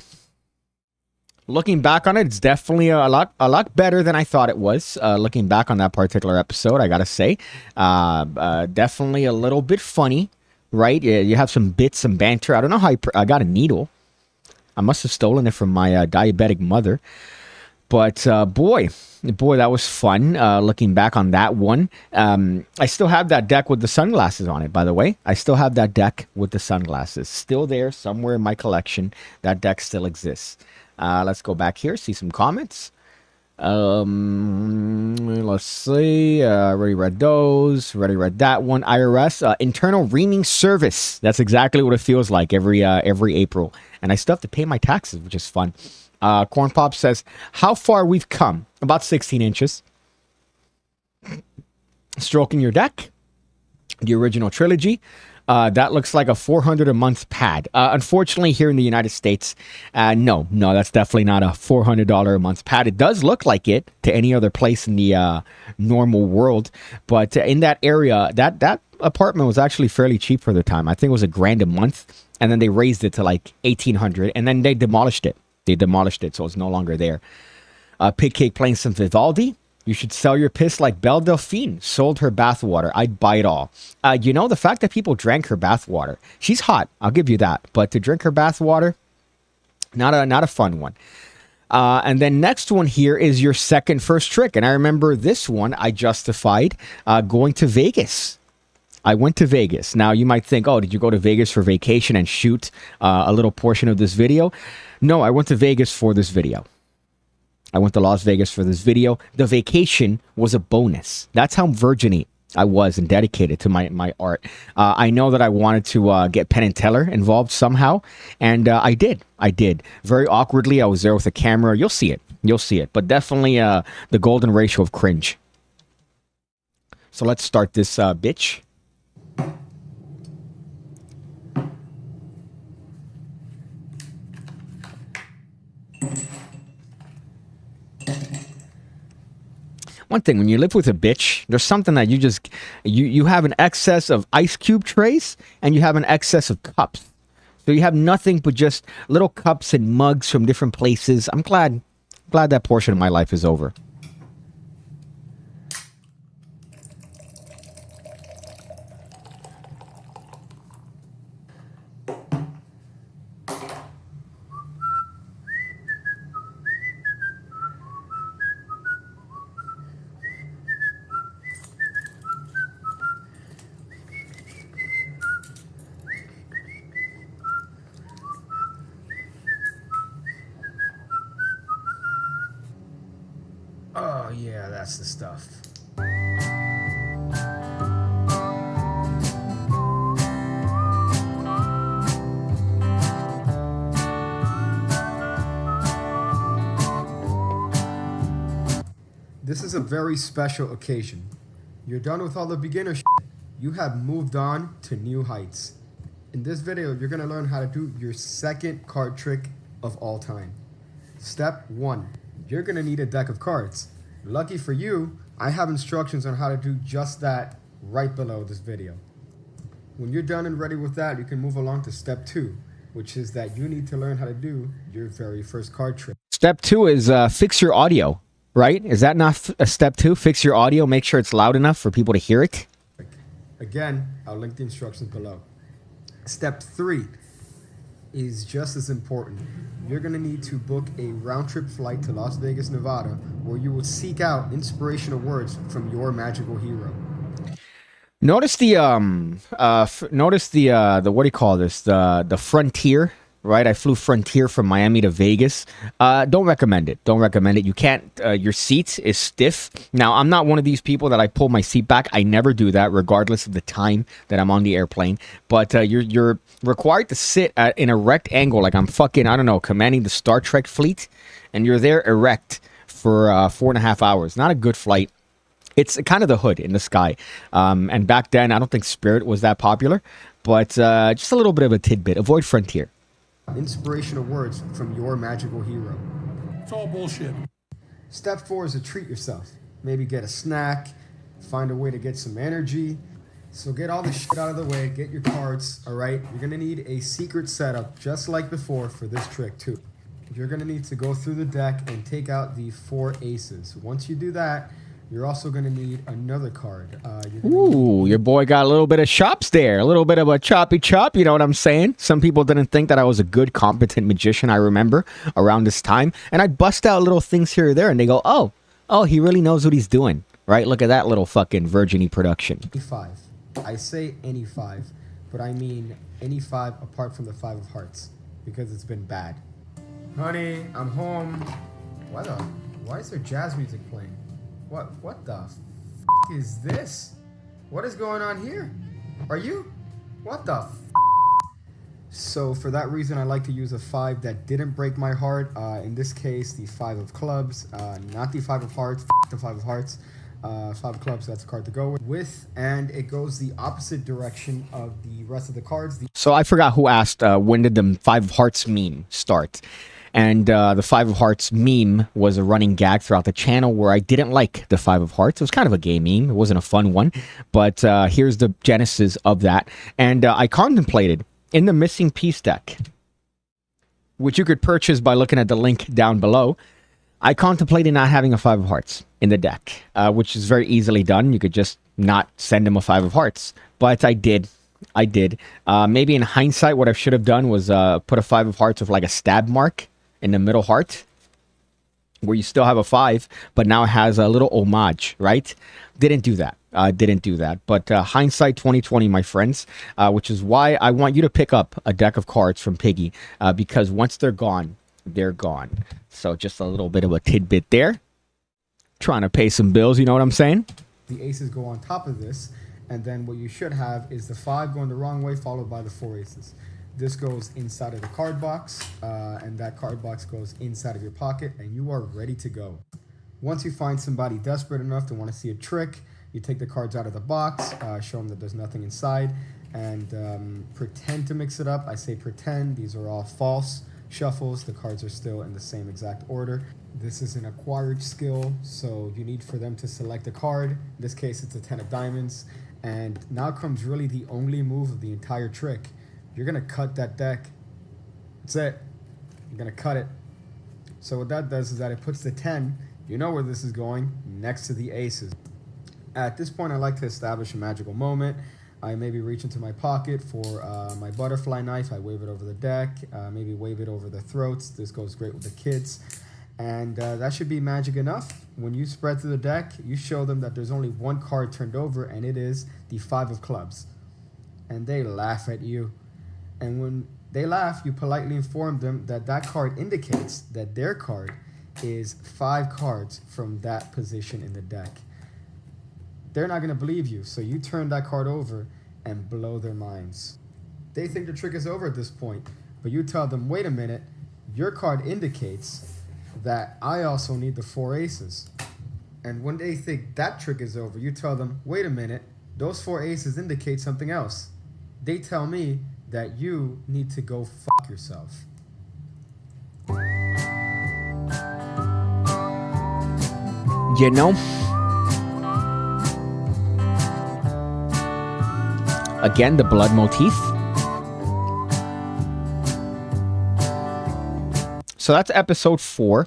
Looking back on it, it's definitely a lot better than I thought it was. Looking back on that particular episode, I gotta say, definitely a little bit funny, right? You have some bits, some banter. I don't know how I got a needle. I must have stolen it from my diabetic mother. But boy, that was fun. Looking back on that one, I still have that deck with the sunglasses on it. By the way, I still have that deck with the sunglasses still there somewhere in my collection. That deck still exists. Let's go back here, see some comments. Let's see. Already read those. Already read that one. IRS internal reaming service. That's exactly what it feels like every April, and I still have to pay my taxes, which is fun. Corn Pop says, how far we've come. About 16 inches. Stroking your deck. The original trilogy. That looks like a $400 a month pad. Unfortunately, here in the United States, no, that's definitely not a $400 a month pad. It does look like it to any other place in the normal world. But in that area, that apartment was actually fairly cheap for the time. I think it was $1,000 a month. And then they raised it to like $1,800. And then they demolished it. So it's no longer there. PigCake playing some Vivaldi. You should sell your piss like Belle Delphine sold her bathwater. I'd buy it all. The fact that people drank her bathwater, she's hot. I'll give you that. But to drink her bathwater, not a fun one. And then next one here is your first trick. And I remember this one I justified going to Vegas. I went to Vegas. Now, you might think, oh, did you go to Vegas for vacation and shoot a little portion of this video? No, I went to Vegas for this video. I went to Las Vegas for this video. The vacation was a bonus. That's how virgin I was and dedicated to my art. I know that I wanted to get Penn and Teller involved somehow, and I did. Very awkwardly, I was there with a camera. You'll see it. But definitely the golden ratio of cringe. So let's start this bitch. One thing, when you live with a bitch, there's something that you have an excess of ice cube trays and you have an excess of cups. So you have nothing but just little cups and mugs from different places. I'm glad that portion of my life is over. Oh yeah, that's the stuff. This is a very special occasion. You're done with all the beginner shit. You have moved on to new heights. In this video, you're gonna learn how to do your second card trick of all time. Step 1. You're gonna need a deck of cards. Lucky for you, I have instructions on how to do just that right below this video. When you're done and ready with that, you can move along to step 2, which is that you need to learn how to do your very first card trick. Step 2 is fix your audio, right? Is that not step 2? Fix your audio, make sure it's loud enough for people to hear it. Again, I'll link the instructions below. Step 3 is just as important. You're going to need to book a round-trip flight to Las Vegas, Nevada, where you will seek out inspirational words from your magical hero. Notice the what do you call this? The Frontier, right? I flew Frontier from Miami to Vegas. Don't recommend it. You can't. Your seat is stiff. Now, I'm not one of these people that I pull my seat back. I never do that, regardless of the time that I'm on the airplane. But you're required to sit in a erect angle, like I'm fucking, I don't know, commanding the Star Trek fleet, and you're there erect for 4.5 hours. Not a good flight. It's kind of the hood in the sky. And back then, I don't think Spirit was that popular, but just a little bit of a tidbit. Avoid Frontier. Inspirational words from your magical hero. It's all bullshit. Step 4 is to treat yourself. Maybe get a snack, find a way to get some energy. So get all this shit out of the way, get your cards, all right? You're gonna need a secret setup, just like before, for this trick too. You're gonna need to go through the deck and take out the 4 aces. Once you do that, You're also going to need another card. Ooh, your boy got a little bit of chops there. A little bit of a choppy chop, you know what I'm saying? Some people didn't think that I was a good, competent magician, I remember, around this time. And I bust out little things here or there, and they go, oh, he really knows what he's doing. Right? Look at that little fucking virgin-y production. Any 5. I say any 5, but I mean any 5 apart from the 5 of hearts, because it's been bad. Honey, I'm home. Why is there jazz music playing? What the f is this? What is going on here? What the f? So for that reason, I like to use a 5 that didn't break my heart. In this case, the 5 of clubs, not the 5 of hearts, the 5 of hearts. 5 of clubs, that's a card to go with. And it goes the opposite direction of the rest of the cards. So I forgot who asked, when did the 5 of hearts meme start? And the 5 of hearts meme was a running gag throughout the channel where I didn't like the 5 of hearts. It was kind of a gay meme. It wasn't a fun one. But here's the genesis of that. And I contemplated in the missing piece deck, which you could purchase by looking at the link down below. I contemplated not having a 5 of hearts in the deck, which is very easily done. You could just not send him a 5 of hearts. But I did. Maybe in hindsight, what I should have done was put a 5 of hearts with like a stab mark in the middle heart, where you still have a 5, but now it has a little homage, right? Didn't do that. But hindsight 2020, my friends, which is why I want you to pick up a deck of cards from Piggy, because once they're gone, they're gone. So just a little bit of a tidbit there. Trying to pay some bills, you know what I'm saying? The aces go on top of this, and then what you should have is the 5 going the wrong way, followed by the 4 aces. This goes inside of the card box, and that card box goes inside of your pocket, and you are ready to go. Once you find somebody desperate enough to want to see a trick, you take the cards out of the box, show them that there's nothing inside, and pretend to mix it up. I say pretend. These are all false shuffles. The cards are still in the same exact order. This is an acquired skill, so you need for them to select a card. In this case, it's a 10 of diamonds. And now comes really the only move of the entire trick. You're going to cut that deck. That's it. You're going to cut it. So what that does is that it puts the 10, you know where this is going, next to the aces. At this point, I like to establish a magical moment. I maybe reach into my pocket for my butterfly knife. I wave it over the deck, maybe wave it over the throats. This goes great with the kids. And that should be magic enough. When you spread through the deck, you show them that there's only one card turned over, and it is the 5 of clubs. And they laugh at you. And when they laugh, you politely inform them that that card indicates that their card is 5 cards from that position in the deck. They're not going to believe you, so you turn that card over and blow their minds. They think the trick is over at this point, but you tell them, wait a minute, your card indicates that I also need the 4 aces. And when they think that trick is over, you tell them, wait a minute, those 4 aces indicate something else. They tell me that you need to go fuck yourself. You know? Again, the blood motif. So that's episode 4.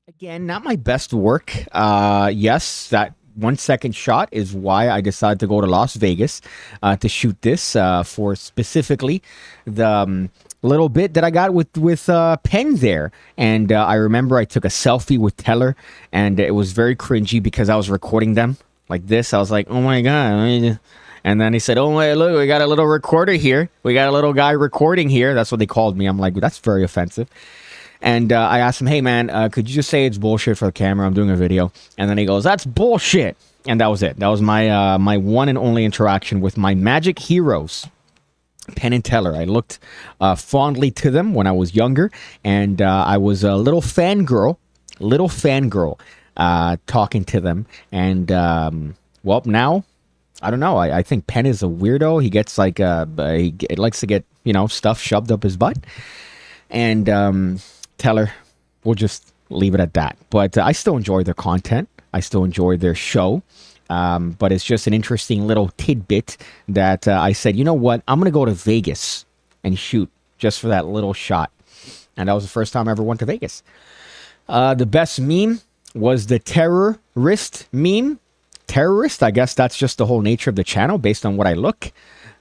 Again, not my best work. Yes, that 1 second shot is why I decided to go to Las Vegas to shoot this for specifically the little bit that I got with Penn there. And I remember I took a selfie with Teller, and it was very cringy because I was recording them like this. I was like, oh my God. And then he said, oh, wait, look, we got a little recorder here. We got a little guy recording here. That's what they called me. I'm like, that's very offensive. And I asked him, hey, man, could you just say it's bullshit for the camera? I'm doing a video. And then he goes, that's bullshit. And that was it. That was my my one and only interaction with my magic heroes, Penn and Teller. I looked fondly to them when I was younger. And I was a little fangirl talking to them. And, well, now, I don't know. I think Penn is a weirdo. He gets like, he likes to get, stuff shoved up his butt. And Teller, we'll just leave it at that. But I still enjoy their content. I still enjoy their show. But it's just an interesting little tidbit that I said, you know what? I'm going to go to Vegas and shoot just for that little shot. And that was the first time I ever went to Vegas. The best meme was the terrorist meme. terrorist. I guess that's just the whole nature of the channel based on what I look.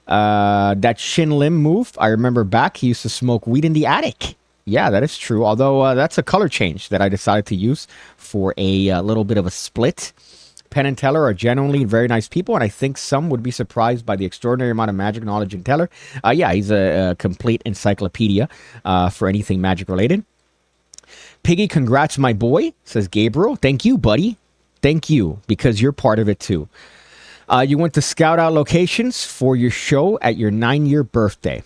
That Shin Lim move, I remember back, he used to smoke weed in the attic. Yeah, that is true. Although that's a color change that I decided to use for a little bit of a split. Penn and Teller are genuinely very nice people, and I think some would be surprised by the extraordinary amount of magic knowledge in Teller. Yeah, he's a complete encyclopedia for anything magic related. Piggy, congrats, my boy, says Gabriel. Thank you, buddy. Thank you, because you're part of it too. You went to scout out locations for your show at your 9-year birthday,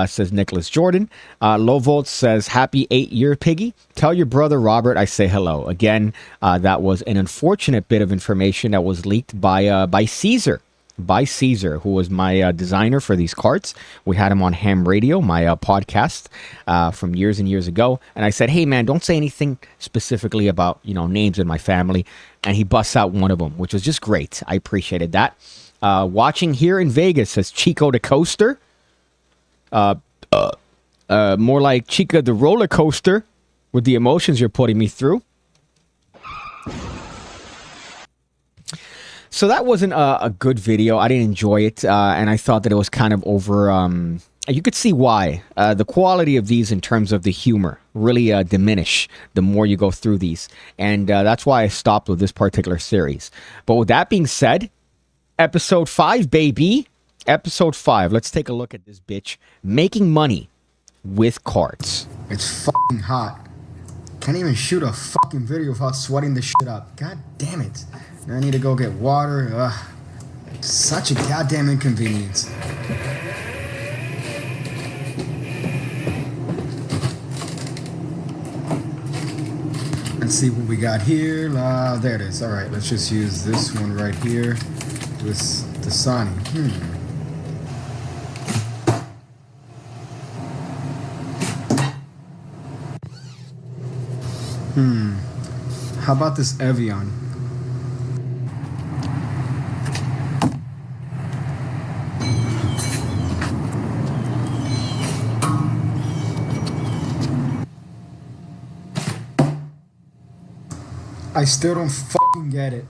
says Nicholas Jordan. Low Volt says, happy 8-year, Piggy. Tell your brother Robert I say hello. Again, that was an unfortunate bit of information that was leaked by Caesar. By Caesar, who was my designer for these cards. We had him on Ham Radio, my podcast from years and years ago. And I said, hey, man, don't say anything specifically about, names in my family. And he busts out one of them, which was just great. I appreciated that. Watching here in Vegas, says Chico the Coaster. More like Chica the Roller Coaster with the emotions you're putting me through. So that wasn't a good video. I didn't enjoy it, and I thought that it was kind of over. You could see why. The quality of these in terms of the humor really diminish the more you go through these. And that's why I stopped with this particular series. But with that being said, episode 5, baby. Episode 5. Let's take a look at this bitch making money with cards. It's fucking hot. Can't even shoot a fucking video without sweating this shit up. God damn it. I need to go get water. Ugh. Such a goddamn inconvenience. Let's see what we got here. There it is. Alright, let's just use this one right here. This Dasani. How about this Evian? I still don't fucking get it.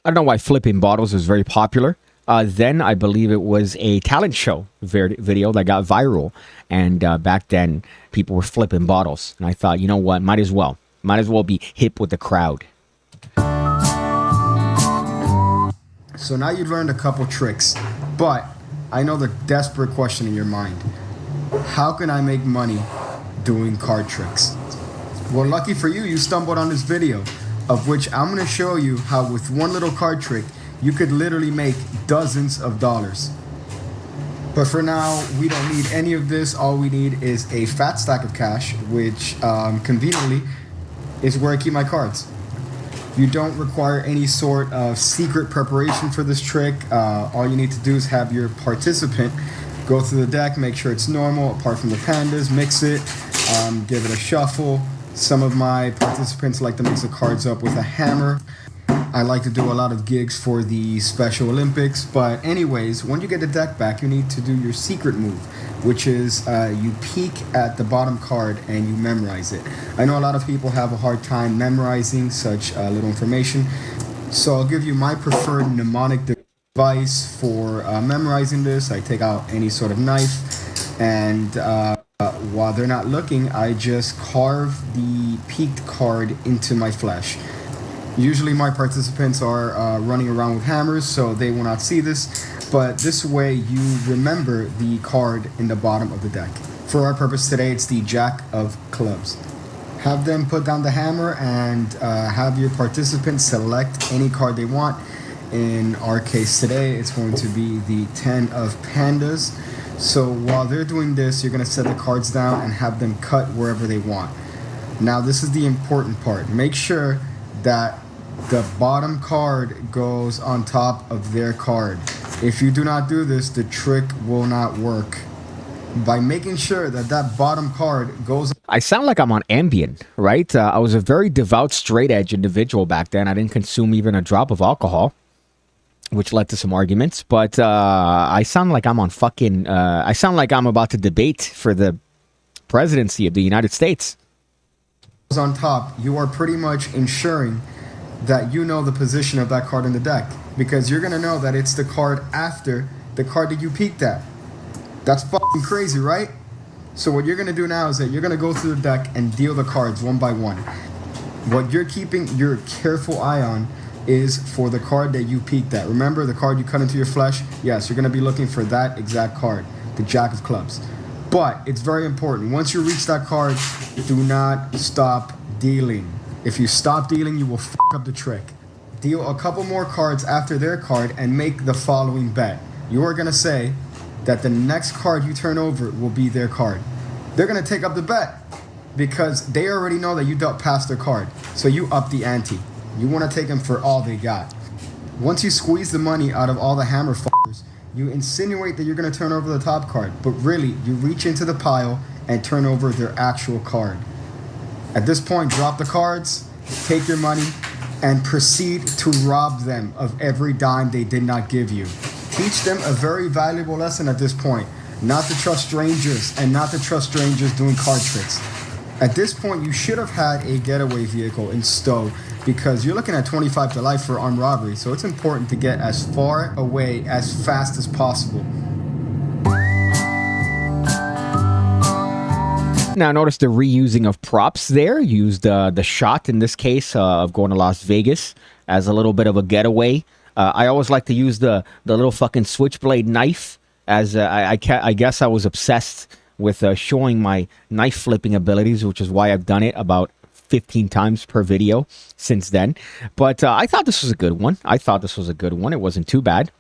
I don't know why flipping bottles is very popular. Then I believe it was a talent show video that got viral. And back then, people were flipping bottles. And I thought, you know what? Might as well be hip with the crowd. So now you've learned a couple tricks. But I know the desperate question in your mind. How can I make money doing card tricks? Well, lucky for you, you stumbled on this video, of which I'm going to show you how with one little card trick, you could literally make dozens of dollars. But for now, we don't need any of this. All we need is a fat stack of cash, which conveniently is where I keep my cards. You don't require any sort of secret preparation for this trick. All you need to do is have your participant go through the deck, make sure it's normal, apart from the pandas, mix it, give it a shuffle. Some of my participants like to mix the cards up with a hammer. I like to do a lot of gigs for the Special Olympics. But anyways, when you get the deck back, you need to do your secret move, which is you peek at the bottom card and you memorize it. I know a lot of people have a hard time memorizing such little information. So I'll give you my preferred mnemonic device for memorizing this. I take out any sort of knife, and while they're not looking, I just carve the peeked card into my flesh. Usually my participants are running around with hammers, so they will not see this, but this way you remember the card in the bottom of the deck. For our purpose today, it's the Jack of Clubs. Have them put down the hammer and have your participants select any card they want. In our case today, it's going to be the 10 of Pandas. So while they're doing this, you're going to set the cards down and have them cut wherever they want. Now this is the important part. Make sure that the bottom card goes on top of their card. If you do not do this, the trick will not work. By making sure that that bottom card goes... I sound like I'm on Ambien, right? I was a very devout straight edge individual back then. I didn't consume even a drop of alcohol. which led to some arguments. But I sound like I'm on fucking. I sound like I'm about to debate for the presidency of the United States. On top, you are pretty much ensuring that you know the position of that card in the deck, because you're gonna know that it's the card after the card that you peeked at. That's fucking crazy, right? So what you're gonna do now is that you're gonna go through the deck and deal the cards one by one. What you're keeping your careful eye on is for the card that you peeked at. Remember the card you cut into your flesh? Yes, you're gonna be looking for that exact card, the Jack of Clubs. But it's very important. Once you reach that card, do not stop dealing. If you stop dealing, you will f*** up the trick. Deal a couple more cards after their card and make the following bet. You are going to say that the next card you turn over will be their card. They're going to take up the bet because they already know that you dealt past their card. So you up the ante. You want to take them for all they got. Once you squeeze the money out of all the hammer f***ers, you insinuate that you're going to turn over the top card, but really, you reach into the pile and turn over their actual card. At this point, drop the cards, take your money, and proceed to rob them of every dime they did not give you. Teach them a very valuable lesson at this point, not to trust strangers and not to trust strangers doing card tricks. At this point, you should have had a getaway vehicle in stow, because you're looking at 25 to life for armed robbery, so it's important to get as far away as fast as possible. Now, notice the reusing of props there. Used the shot, in this case, of going to Las Vegas as a little bit of a getaway. I always like to use the little fucking switchblade knife, as I guess I was obsessed with showing my knife flipping abilities, which is why I've done it about 15 times per video since then. But I thought this was a good one. It wasn't too bad.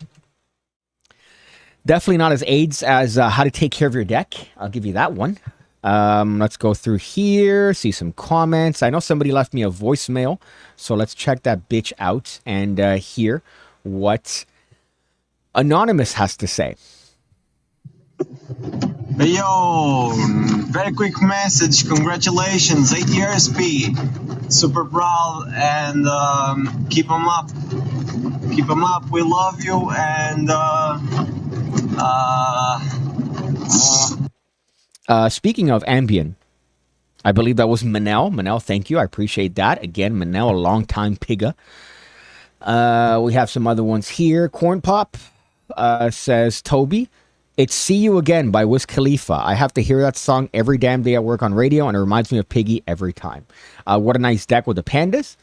Definitely not as AIDS as how to take care of your deck. I'll give you that one. Let's go through here, see some comments. I know somebody left me a voicemail, so let's check that bitch out and hear what Anonymous has to say. Hey, yo, very quick message. Congratulations, 8 years, P. Super proud, and keep them up. Keep them up. We love you, and speaking of Ambien, I believe that was Manel. Manel, thank you. I appreciate that. Again, Manel, a long-time pigga. We have some other ones here. Corn Pop says, Toby, it's See You Again by Wiz Khalifa. I have to hear that song every damn day I work on radio, and it reminds me of Piggy every time. What a nice deck with the pandas.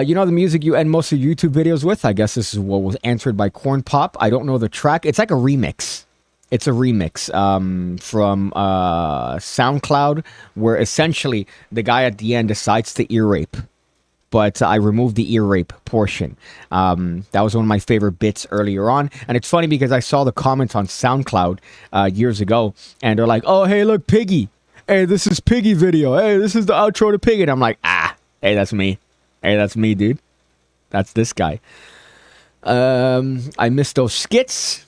You know the music you end most of your YouTube videos with? I guess this is what was answered by Corn Pop. I don't know the track. It's like a remix. It's a remix from SoundCloud, where essentially the guy at the end decides to ear rape. But I removed the ear rape portion. That was one of my favorite bits earlier on. And it's funny because I saw the comments on SoundCloud years ago, and they're like, oh, hey, look, Piggy. Hey, this is Piggy video. Hey, this is the outro to Piggy. And I'm like, hey, that's me. Hey, that's me, dude. That's this guy. I missed those skits.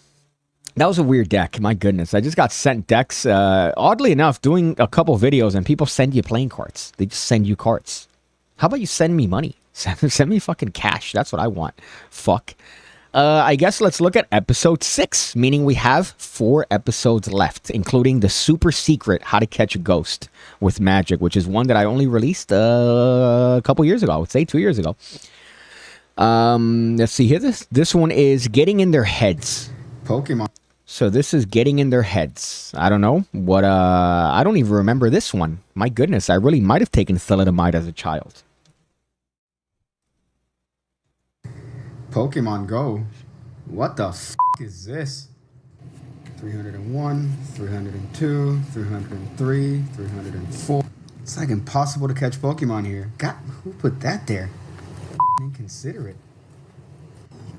That was a weird deck. My goodness. I just got sent decks. Oddly enough, doing a couple videos, and people send you playing cards. They just send you cards. How about you send me money? Send me fucking cash. That's what I want. Fuck. I guess let's look at episode 6, meaning we have 4 episodes left, including the super secret How to Catch a Ghost with Magic, which is one that I only released a couple years ago. I would say 2 years ago. Let's see here. This one is Getting in Their Heads. Pokemon. So this is Getting in Their Heads. I don't know what. I don't even remember this one. My goodness, I really might have taken thalidomide as a child. Pokemon Go. What the f*** is this? 301, 302, 303, 304. It's like impossible to catch Pokemon here. God, who put that there? Inconsiderate.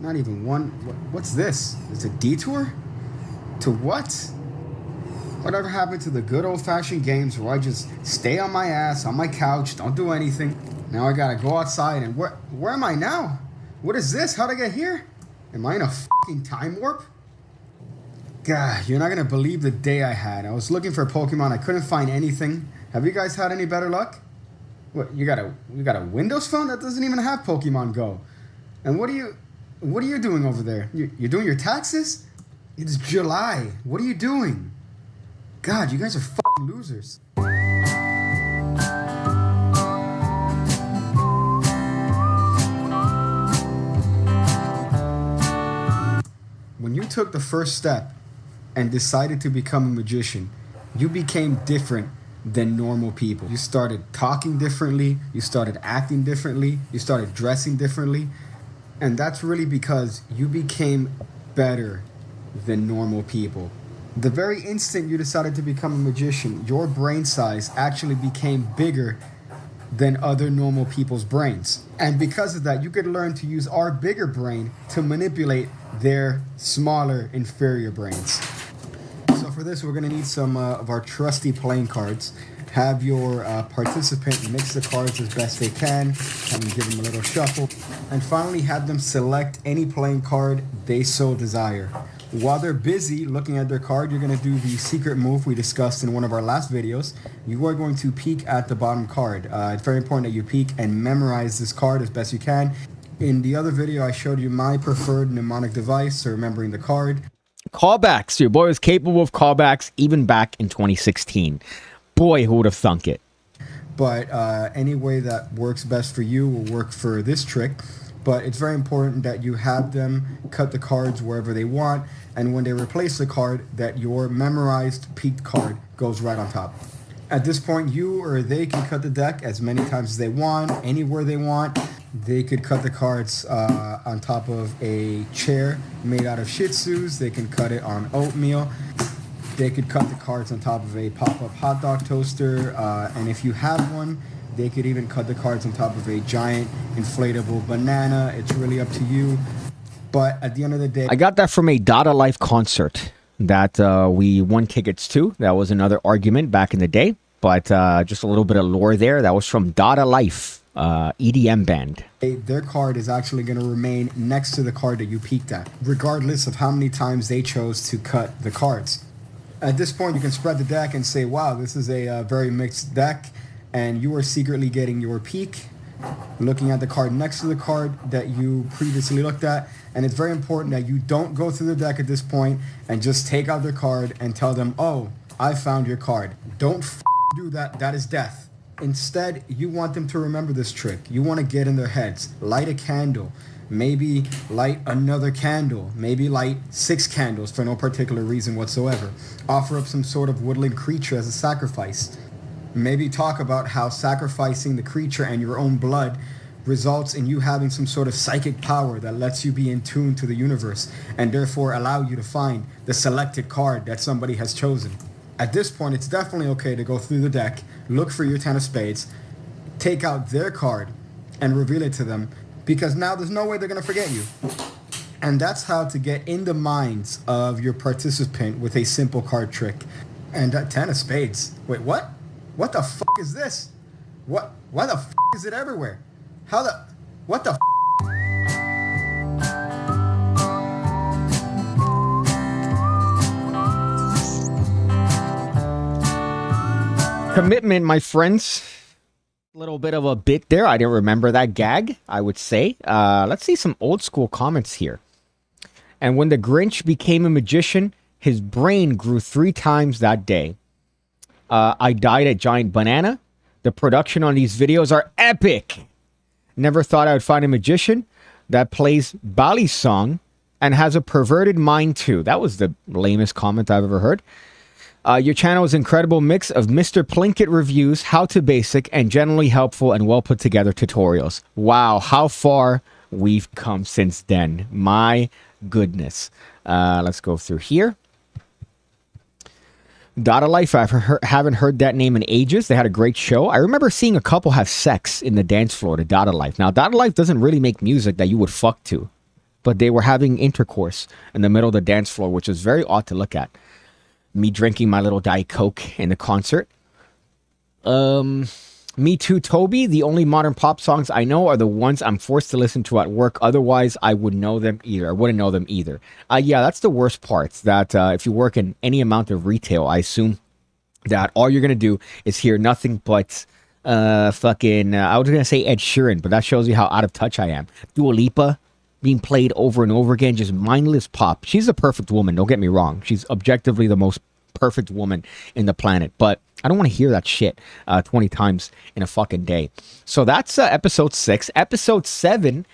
Not even one. What's this? It's a detour? To what? Whatever happened to the good old-fashioned games where I just stay on my ass, on my couch, don't do anything? Now I gotta go outside, and where am I now? What is this? How'd I get here? Am I in a fucking time warp? God, you're not gonna believe the day I had. I was looking for Pokemon. I couldn't find anything. Have you guys had any better luck? What, you got a Windows phone that doesn't even have Pokemon Go? And what do you... What are you doing over there? You're doing your taxes? It's July. What are you doing? God, you guys are fucking losers. When you took the first step and decided to become a magician, you became different than normal people. You started talking differently, you started acting differently, you started dressing differently, and that's really because you became better than normal people. The very instant you decided to become a magician, your brain size actually became bigger than other normal people's brains. And because of that, you could learn to use our bigger brain to manipulate their smaller, inferior brains. So for this, we're gonna need some of our trusty playing cards. Have your participant mix the cards as best they can, have them give them a little shuffle, and finally have them select any playing card they so desire. While they're busy looking at their card, you're going to do the secret move we discussed in one of our last videos. You are going to peek at the bottom card. It's very important that you peek and memorize this card as best you can. In the other video, I showed you my preferred mnemonic device for remembering the card. Callbacks. Your boy was capable of callbacks even back in 2016. Boy, who would have thunk it? But any way that works best for you will work for this trick. But it's very important that you have them cut the cards wherever they want, and when they replace the card, that your memorized peaked card goes right on top. At this point, you or they can cut the deck as many times as they want, anywhere they want. They could cut the cards on top of a chair made out of Shih Tzus. They can cut it on oatmeal. They could cut the cards on top of a pop-up hot dog toaster, and if you have one, they could even cut the cards on top of a giant inflatable banana. It's really up to you. But at the end of the day, I got that from a Dada Life concert that we won tickets to. That was another argument back in the day. But just a little bit of lore there. That was from Dada Life, EDM band. their card is actually going to remain next to the card that you peeked at, regardless of how many times they chose to cut the cards. At this point, you can spread the deck and say, wow, this is a very mixed deck. And you are secretly getting your peek, looking at the card next to the card that you previously looked at. And it's very important that you don't go through the deck at this point and just take out their card and tell them, oh, I found your card. Don't do that. That is death. Instead, you want them to remember this trick. You want to get in their heads. Light a candle. Maybe light another candle. Maybe light 6 candles for no particular reason whatsoever. Offer up some sort of woodland creature as a sacrifice. Maybe talk about how sacrificing the creature and your own blood results in you having some sort of psychic power that lets you be in tune to the universe and therefore allow you to find the selected card that somebody has chosen. At this point, it's definitely okay to go through the deck, look for your 10 of spades, take out their card, and reveal it to them, because now there's no way they're going to forget you. And that's how to get in the minds of your participant with a simple card trick. And 10 of spades. Wait, what? What the fuck is this? What? Why the fuck is it everywhere? How the... What the Commitment, my friends. A little bit of a bit there. I didn't remember that gag, I would say. Let's see some old school comments here. And when the Grinch became a magician, his brain grew 3 times that day. I died at Giant Banana. The production on these videos are epic. Never thought I would find a magician that plays Bali song and has a perverted mind too. That was the lamest comment I've ever heard. Your channel is an incredible mix of Mr. Plinkett reviews, how to basic, and generally helpful and well put together tutorials. Wow, how far we've come since then. My goodness. Let's go through here. Dada Life, I haven't heard that name in ages. They had a great show. I remember seeing a couple have sex in the dance floor to Dada Life. Now, Dada Life doesn't really make music that you would fuck to, but they were having intercourse in the middle of the dance floor, which was very odd to look at. Me drinking my little Diet Coke in the concert. Me Too, Toby. The only modern pop songs I know are the ones I'm forced to listen to at work. Otherwise, I wouldn't know them either. Yeah, that's the worst part. That if you work in any amount of retail, I assume that all you're going to do is hear nothing but I was going to say Ed Sheeran, but that shows you how out of touch I am. Dua Lipa, being played over and over again, just mindless pop. She's a perfect woman, don't get me wrong. She's objectively the most perfect woman in the planet, but I don't want to hear that shit 20 times in a fucking day. So that's episode 6. Episode 7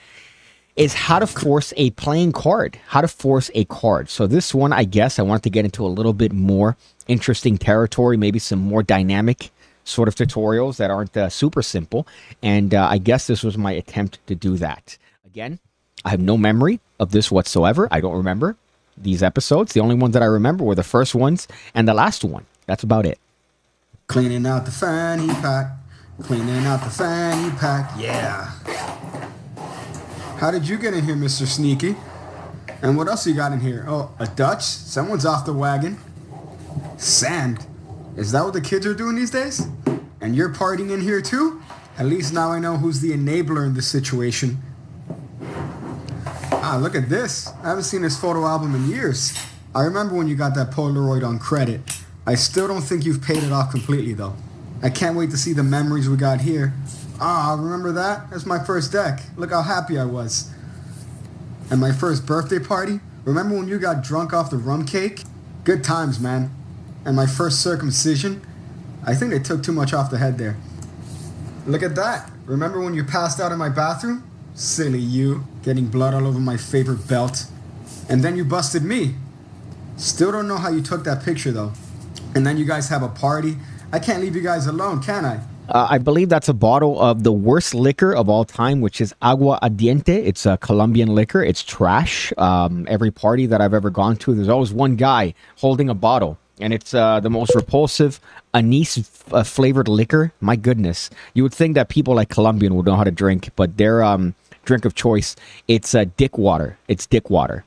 is how to force a playing card. How to force a card. So this one, I guess I wanted to get into a little bit more interesting territory, maybe some more dynamic sort of tutorials that aren't super simple. And I guess this was my attempt to do that. Again, I have no memory of this whatsoever. I don't remember these episodes. The only ones that I remember were the first ones and the last one. That's about it. Cleaning out the fanny pack. Cleaning out the fanny pack. Yeah. How did you get in here, Mr. Sneaky? And what else you got in here? Oh, a Dutch? Someone's off the wagon. Sand. Is that what the kids are doing these days? And you're partying in here too? At least now I know who's the enabler in this situation. Ah, look at this. I haven't seen this photo album in years. I remember when you got that Polaroid on credit. I still don't think you've paid it off completely though. I can't wait to see the memories we got here. Ah, remember that? That's my first deck. Look how happy I was. And my first birthday party? Remember when you got drunk off the rum cake? Good times, man. And my first circumcision? I think they took too much off the head there. Look at that. Remember when you passed out in my bathroom? Silly you, getting blood all over my favorite belt. And then you busted me. Still don't know how you took that picture though. And then you guys have a party. I can't leave you guys alone, can I? I believe that's a bottle of the worst liquor of all time, which is agua ardiente. It's a Colombian liquor. It's trash. Every party that I've ever gone to, there's always one guy holding a bottle. And it's the most repulsive anise flavored liquor. My goodness. You would think that people like Colombian would know how to drink, but their drink of choice, it's dick water. It's dick water.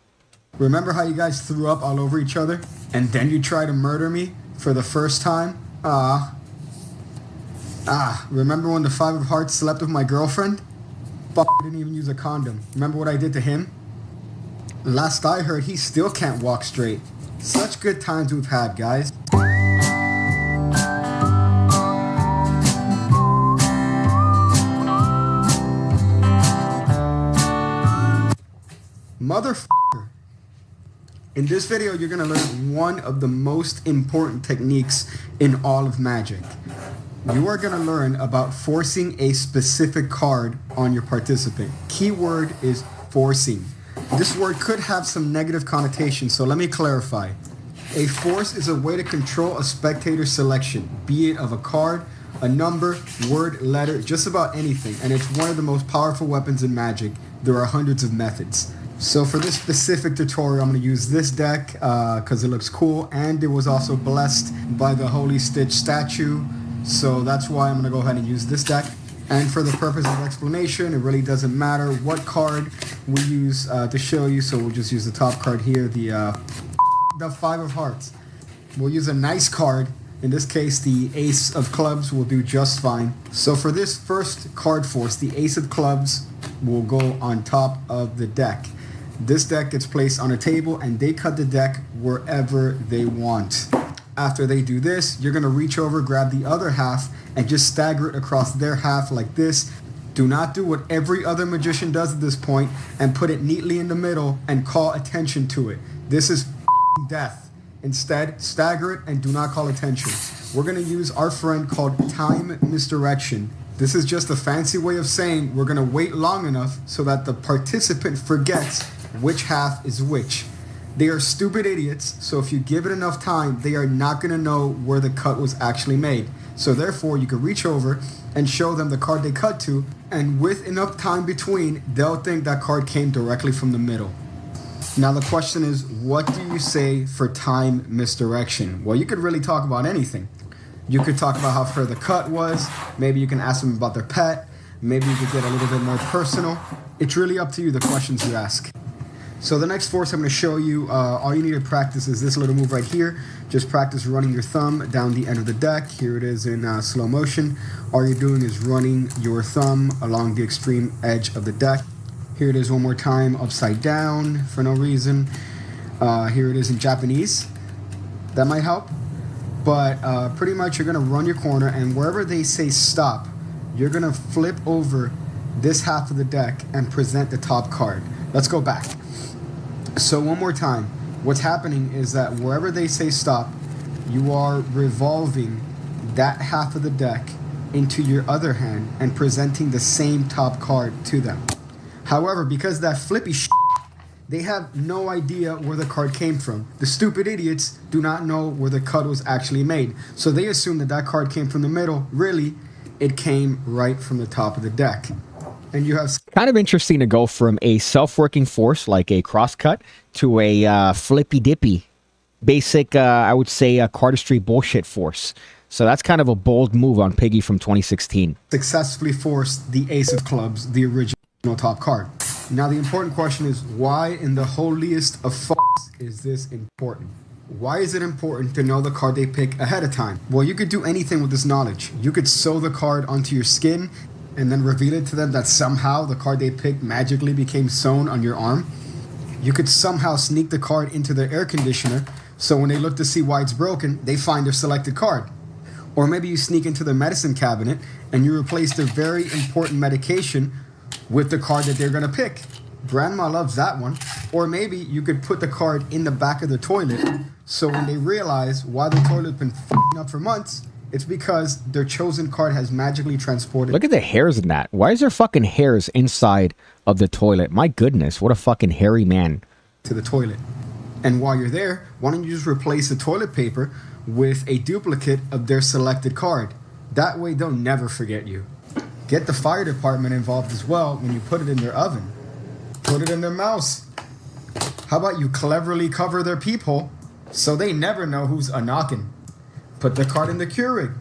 Remember how you guys threw up all over each other? And then you tried to murder me for the first time? Remember when the 5 of hearts slept with my girlfriend? I didn't even use a condom. Remember what I did to him? Last I heard, he still can't walk straight. Such good times we've had, guys. Motherfucker. In this video, you're going to learn one of the most important techniques in all of Magic. You are going to learn about forcing a specific card on your participant. Keyword is forcing. This word could have some negative connotations, so let me clarify. A force is a way to control a spectator's selection, be it of a card, a number, word, letter, just about anything, and it's one of the most powerful weapons in Magic. There are hundreds of methods. So for this specific tutorial, I'm going to use this deck because it looks cool, and it was also blessed by the Holy Stitch statue, so that's why I'm going to go ahead and use this deck. And for the purpose of explanation, it really doesn't matter what card we use to show you, so we'll just use the top card here, the 5 of hearts. We'll use a nice card. In this case, the Ace of Clubs will do just fine. So for this first card force, the Ace of Clubs will go on top of the deck. This deck gets placed on a table and they cut the deck wherever they want. After they do this, you're going to reach over, grab the other half, and just stagger it across their half like this. Do not do what every other magician does at this point and put it neatly in the middle and call attention to it. This is death. Instead, stagger it and do not call attention. We're going to use our friend called time misdirection. This is just a fancy way of saying we're going to wait long enough so that the participant forgets which half is which. They are stupid idiots, so if you give it enough time, they are not going to know where the cut was actually made. So therefore, you can reach over and show them the card they cut to, and with enough time between, they'll think that card came directly from the middle. Now the question is, what do you say for time misdirection? Well, you could really talk about anything. You could talk about how fair the cut was, maybe you can ask them about their pet, maybe you could get a little bit more personal. It's really up to you, the questions you ask. So the next force I'm going to show you, all you need to practice is this little move right here. Just practice running your thumb down the end of the deck. Here it is in slow motion. All you're doing is running your thumb along the extreme edge of the deck. Here it is one more time, upside down for no reason. Here it is in Japanese. That might help. But pretty much you're going to run your corner, and wherever they say stop, you're going to flip over this half of the deck and present the top card. Let's go back. So one more time. What's happening is that wherever they say stop, you are revolving that half of the deck into your other hand and presenting the same top card to them. However, because that flippy they have no idea where the card came from. The stupid idiots do not know where the cut was actually made. So they assume that that card came from the middle. Really, it came right from the top of the deck. And you have... Kind of interesting to go from a self-working force like a crosscut to a flippy-dippy, basic, I would say, cardistry bullshit force. So that's kind of a bold move on Piggy from 2016. Successfully forced the ace of clubs, the original top card. Now the important question is, why in the holiest of fucks is this important? Why is it important to know the card they pick ahead of time? Well, you could do anything with this knowledge. You could sew the card onto your skin and then reveal it to them that somehow the card they picked magically became sewn on your arm. You could somehow sneak the card into their air conditioner, so when they look to see why it's broken, they find their selected card. Or maybe you sneak into the medicine cabinet and you replace the very important medication with the card that they're going to pick. Grandma loves that one. Or maybe you could put the card in the back of the toilet, so when they realize why the toilet's been f***ing up for months, it's because their chosen card has magically transported... Look at the hairs in that. Why is there fucking hairs inside of the toilet? My goodness, what a fucking hairy man. ...to the toilet. And while you're there, why don't you just replace the toilet paper with a duplicate of their selected card? That way they'll never forget you. Get the fire department involved as well when you put it in their oven. Put it in their mouse. How about you cleverly cover their peephole so they never know who's a-knocking? Put the card in the Keurig.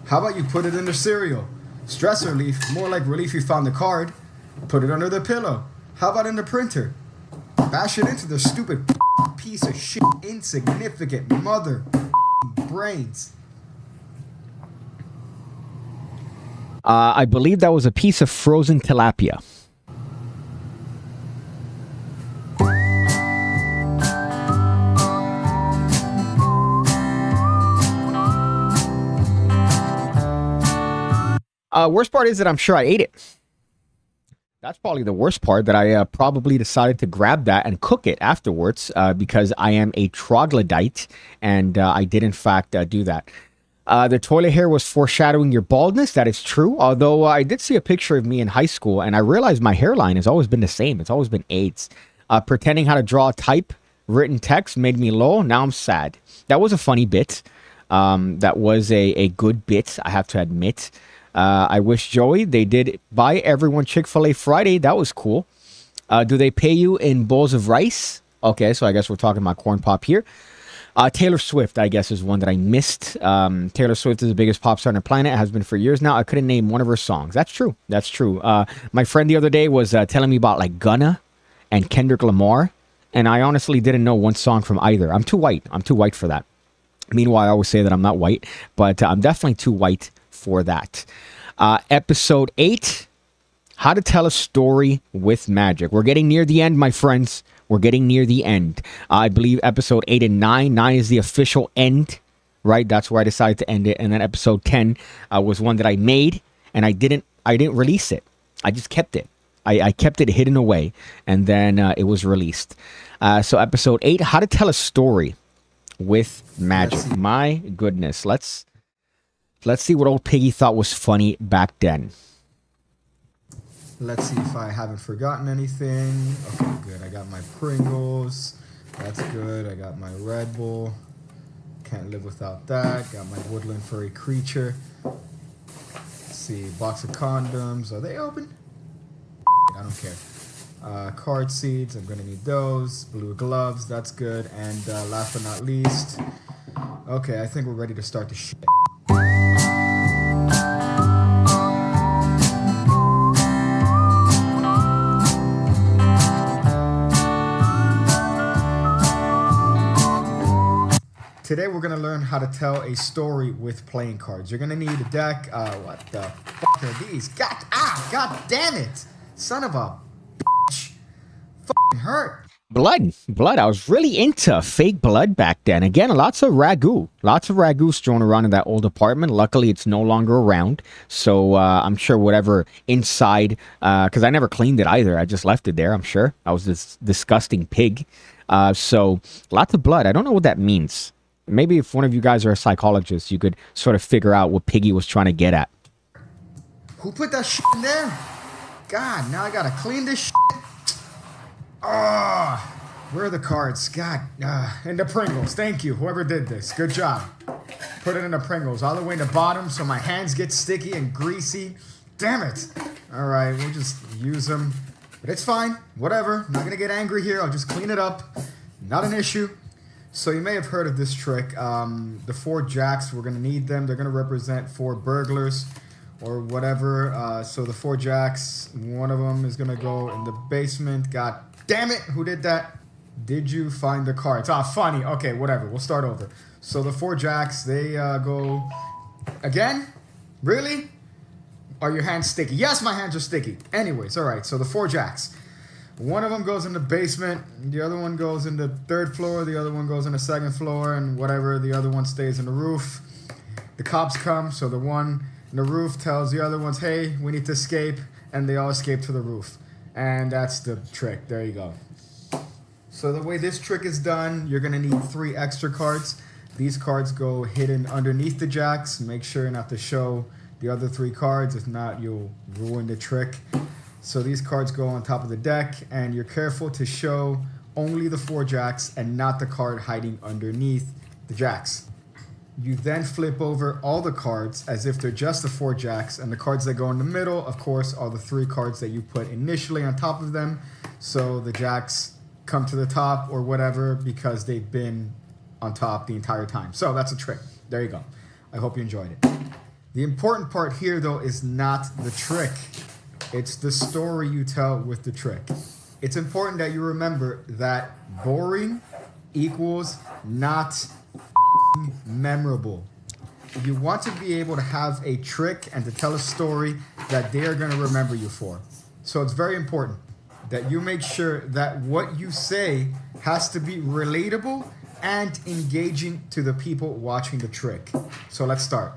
How about you put it in their cereal? Stress relief, more like relief you found the card. Put it under the pillow. How about in the printer? Bash it into their stupid piece of shit, insignificant mother brains. I believe that was a piece of frozen tilapia. Worst part is that I'm sure I ate it. That's probably the worst part, that I probably decided to grab that and cook it afterwards because I am a troglodyte and I did in fact do that. The toilet hair was foreshadowing your baldness. That is true. Although I did see a picture of me in high school and I realized my hairline has always been the same. It's always been AIDS. Pretending how to draw type written text made me low. Now I'm sad. That was a funny bit. That was a good bit, I have to admit. I wish Joey, they did buy everyone Chick-fil-A Friday. That was cool. Do they pay you in bowls of rice? Okay, so I guess we're talking about corn pop here. Taylor Swift, I guess, is one that I missed. Taylor Swift is the biggest pop star on the planet. Has been for years now. I couldn't name one of her songs. That's true. That's true. My friend the other day was telling me about like Gunna and Kendrick Lamar, and I honestly didn't know one song from either. I'm too white. I'm too white for that. Meanwhile, I always say that I'm not white, but I'm definitely too white for that. Episode 8, how to tell a story with magic. We're getting near the end, my friends. We're getting near the end. I believe episode 8 and 9. 9 is the official end, right? That's where I decided to end it. And then episode 10 was one that I made, and I didn't release it. I just kept it. I kept it hidden away, and then it was released. So episode 8, how to tell a story with magic. My goodness. Let's see what old Piggy thought was funny back then. Let's see if I haven't forgotten anything. Okay, good. I got my Pringles. That's good. I got my Red Bull. Can't live without that. Got my woodland furry creature. Let's see. Box of condoms. Are they open? I don't care. Card seeds. I'm going to need those. Blue gloves. That's good. And last but not least. Okay, I think we're ready to start the shit. Today we're going to learn how to tell a story with playing cards. You're going to need a deck. What the fuck are these? God damn it. Son of a bitch. Fucking hurt. Blood. I was really into fake blood back then. Again, lots of ragu strewn around in that old apartment. Luckily, it's no longer around. So I'm sure whatever inside, because I never cleaned it either. I just left it there. I'm sure I was this disgusting pig. So lots of blood. I don't know what that means. Maybe if one of you guys are a psychologist, you could sort of figure out what Piggy was trying to get at. Who put that shit in there? God, now I gotta clean this shit. Oh, where are the cards? God, and the Pringles. Thank you, whoever did this. Good job. Put it in the Pringles all the way in the bottom so my hands get sticky and greasy. Damn it. All right, we'll just use them. But it's fine. Whatever. I'm not going to get angry here. I'll just clean it up. Not an issue. So you may have heard of this trick. The 4 jacks, we're going to need them. They're going to represent 4 burglars or whatever. So the 4 jacks, one of them is going to go in the basement. God damn it. Who did that? Did you find the cards? Ah, funny. Okay, whatever. We'll start over. So the 4 jacks, they go... Again? Really? Are your hands sticky? Yes, my hands are sticky. Anyways, all right. So the 4 jacks. One of them goes in the basement. The other one goes in the 3rd floor. The other one goes in the 2nd floor. And whatever, the other one stays in the roof. The cops come. So the one in the roof tells the other ones, hey, we need to escape. And they all escape to the roof. And that's the trick. There you go. So the way this trick is done, you're going to need 3 extra cards. These cards go hidden underneath the jacks. Make sure not to show the other 3 cards. If not, you'll ruin the trick. So these cards go on top of the deck, and you're careful to show only the 4 jacks and not the card hiding underneath the jacks. You then flip over all the cards as if they're just the 4 jacks, and the cards that go in the middle, of course, are the 3 cards that you put initially on top of them. So the jacks come to the top or whatever because they've been on top the entire time. So that's a trick. There you go. I hope you enjoyed it. The important part here, though, is not the trick. It's the story you tell with the trick. It's important that you remember that boring equals not memorable. You want to be able to have a trick and to tell a story that they are going to remember you for. So it's very important that you make sure that what you say has to be relatable and engaging to the people watching the trick. So let's start.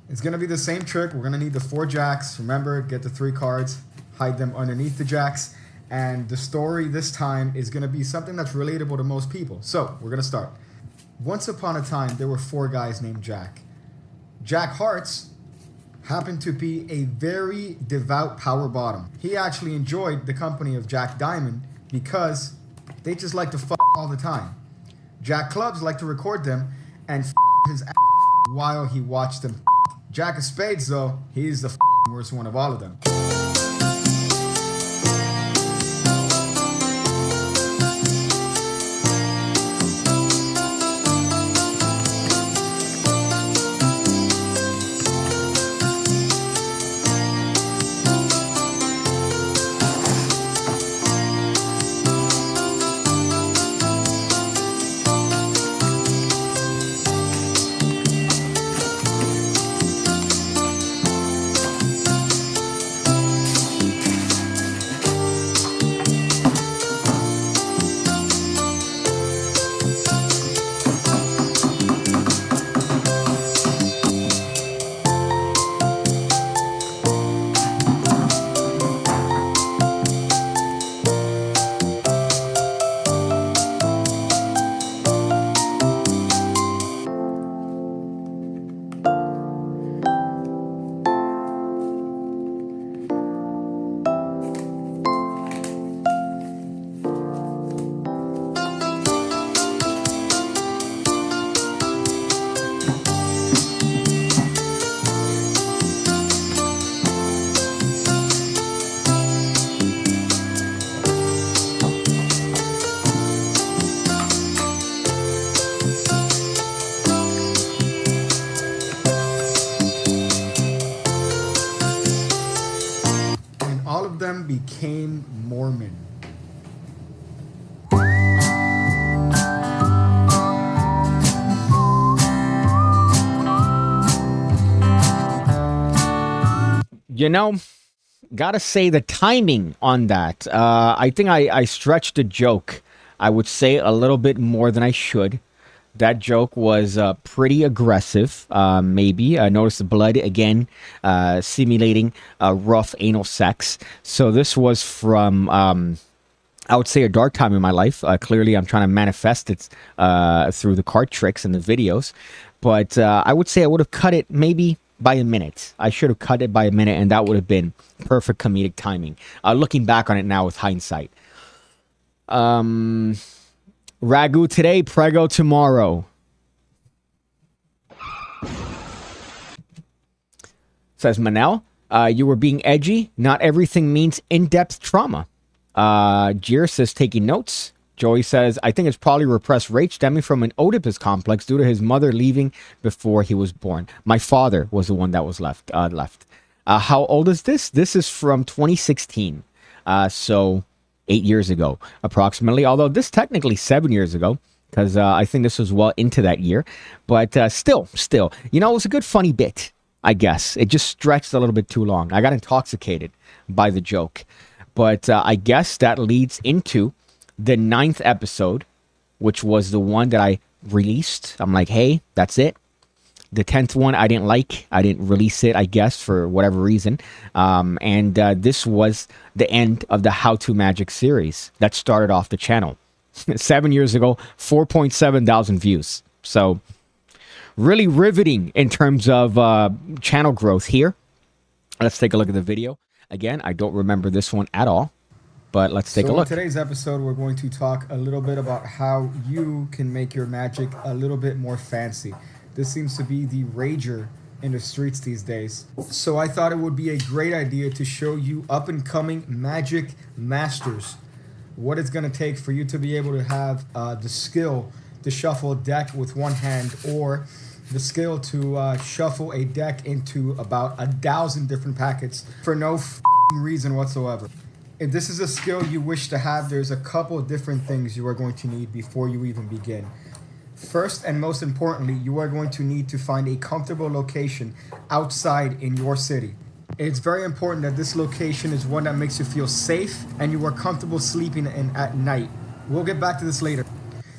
It's going to be the same trick. We're going to need the 4 jacks. Remember, get the 3 cards, hide them underneath the jacks. And the story this time is going to be something that's relatable to most people. So we're going to start. Once upon a time, there were 4 guys named Jack. Jack Hearts happened to be a very devout power bottom. He actually enjoyed the company of Jack Diamond because they just like to fuck all the time. Jack Clubs like to record them and his ass while he watched them. Jack of Spades, though, he's the worst one of all of them. Became Mormon. You know, gotta say the timing on that. I think I stretched a joke I would say a little bit more than I should. That joke was pretty aggressive, maybe. I noticed the blood again, simulating rough anal sex. So this was from, I would say, a dark time in my life. Clearly, I'm trying to manifest it through the card tricks and the videos. But I would say I would have cut it maybe by a minute. I should have cut it by a minute, and that would have been perfect comedic timing. Looking back on it now with hindsight. Ragu today, prego tomorrow. Says Manel, you were being edgy. Not everything means in-depth trauma. Jir says, taking notes. Joey says, I think it's probably repressed rage stemming from an Oedipus complex due to his mother leaving before he was born. My father was the one that was left. How old is this? This is from 2016. So 8 years ago, approximately. Although this technically 7 years ago, because I think this was well into that year. But still, you know, it was a good funny bit, I guess. It just stretched a little bit too long. I got intoxicated by the joke. But I guess that leads into the 9th episode, which was the one that I released. I'm like, hey, that's it. The 10th one I didn't like. I didn't release it, I guess, for whatever reason. And this was the end of the How to Magic series that started off the channel. 7 years ago, 4.7 thousand views. So really riveting in terms of channel growth here. Let's take a look at the video. Again, I don't remember this one at all. But let's take a look. In today's episode, we're going to talk a little bit about how you can make your magic a little bit more fancy. This seems to be the rager in the streets these days. So I thought it would be a great idea to show you up-and-coming magic masters what it's going to take for you to be able to have the skill to shuffle a deck with one hand, or the skill to shuffle a deck into about 1,000 different packets for no reason whatsoever. If this is a skill you wish to have, there's a couple of different things you are going to need before you even begin. First and most importantly, you are going to need to find a comfortable location outside in your city. It's very important that this location is one that makes you feel safe and you are comfortable sleeping in at night. We'll get back to this later.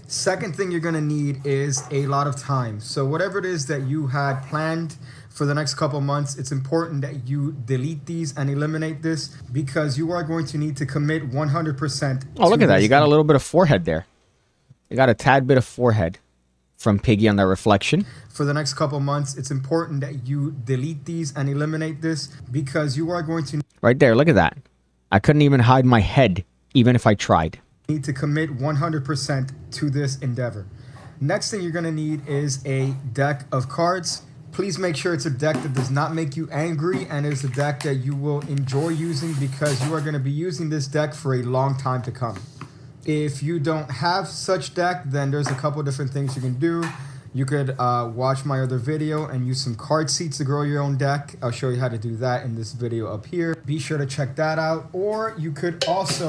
Second thing you're going to need is a lot of time. So whatever it is that you had planned for the next couple months, it's important that you delete these and eliminate this, because you are going to need to commit 100%. Oh, look at that. You got a little bit of forehead there. You got a tad bit of forehead from Piggy on that reflection. For the next couple months, it's important that you delete these and eliminate this, because you are going to right there. Look at that. I couldn't even hide my head, even if I tried. Need to commit 100% to this endeavor. Next thing you're going to need is a deck of cards. Please make sure it's a deck that does not make you angry, and is a deck that you will enjoy using, because you are going to be using this deck for a long time to come. If you don't have such deck, then there's a couple different things you can do. You could watch my other video and use some card seeds to grow your own deck. I'll show you how to do that in this video up here. Be sure to check that out. Or you could also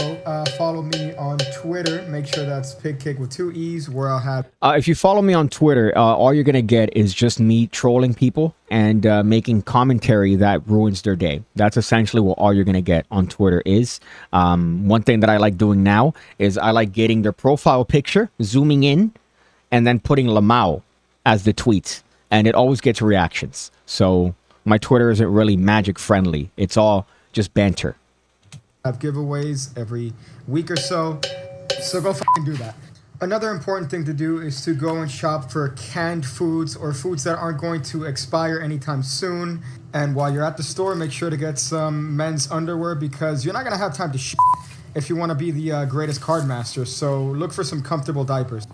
follow me on Twitter. Make sure that's PigCake with 2 E's, where I'll have... if you follow me on Twitter, all you're going to get is just me trolling people and making commentary that ruins their day. That's essentially what all you're going to get on Twitter is. One thing that I like doing now is I like getting their profile picture, zooming in, and then putting Lamau as the tweet, and it always gets reactions. So my Twitter isn't really magic friendly. It's all just banter. Have giveaways every week or so go fucking do that. Another important thing to do is to go and shop for canned foods, or foods that aren't going to expire anytime soon. And while you're at the store, make sure to get some men's underwear, because you're not going to have time to shit if you want to be the greatest card master. So look for some comfortable diapers.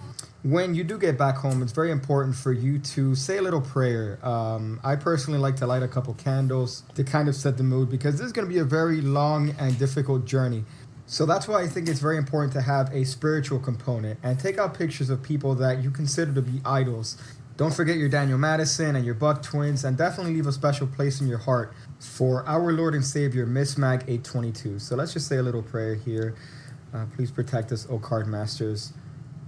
When you do get back home, it's very important for you to say a little prayer. I personally like to light a couple candles to kind of set the mood, because this is going to be a very long and difficult journey. So that's why I think it's very important to have a spiritual component, and take out pictures of people that you consider to be idols. Don't forget your Daniel Madison and your Buck twins, and definitely leave a special place in your heart for our Lord and Savior, Miss Mag 822. So let's just say a little prayer here. Please protect us, O card masters.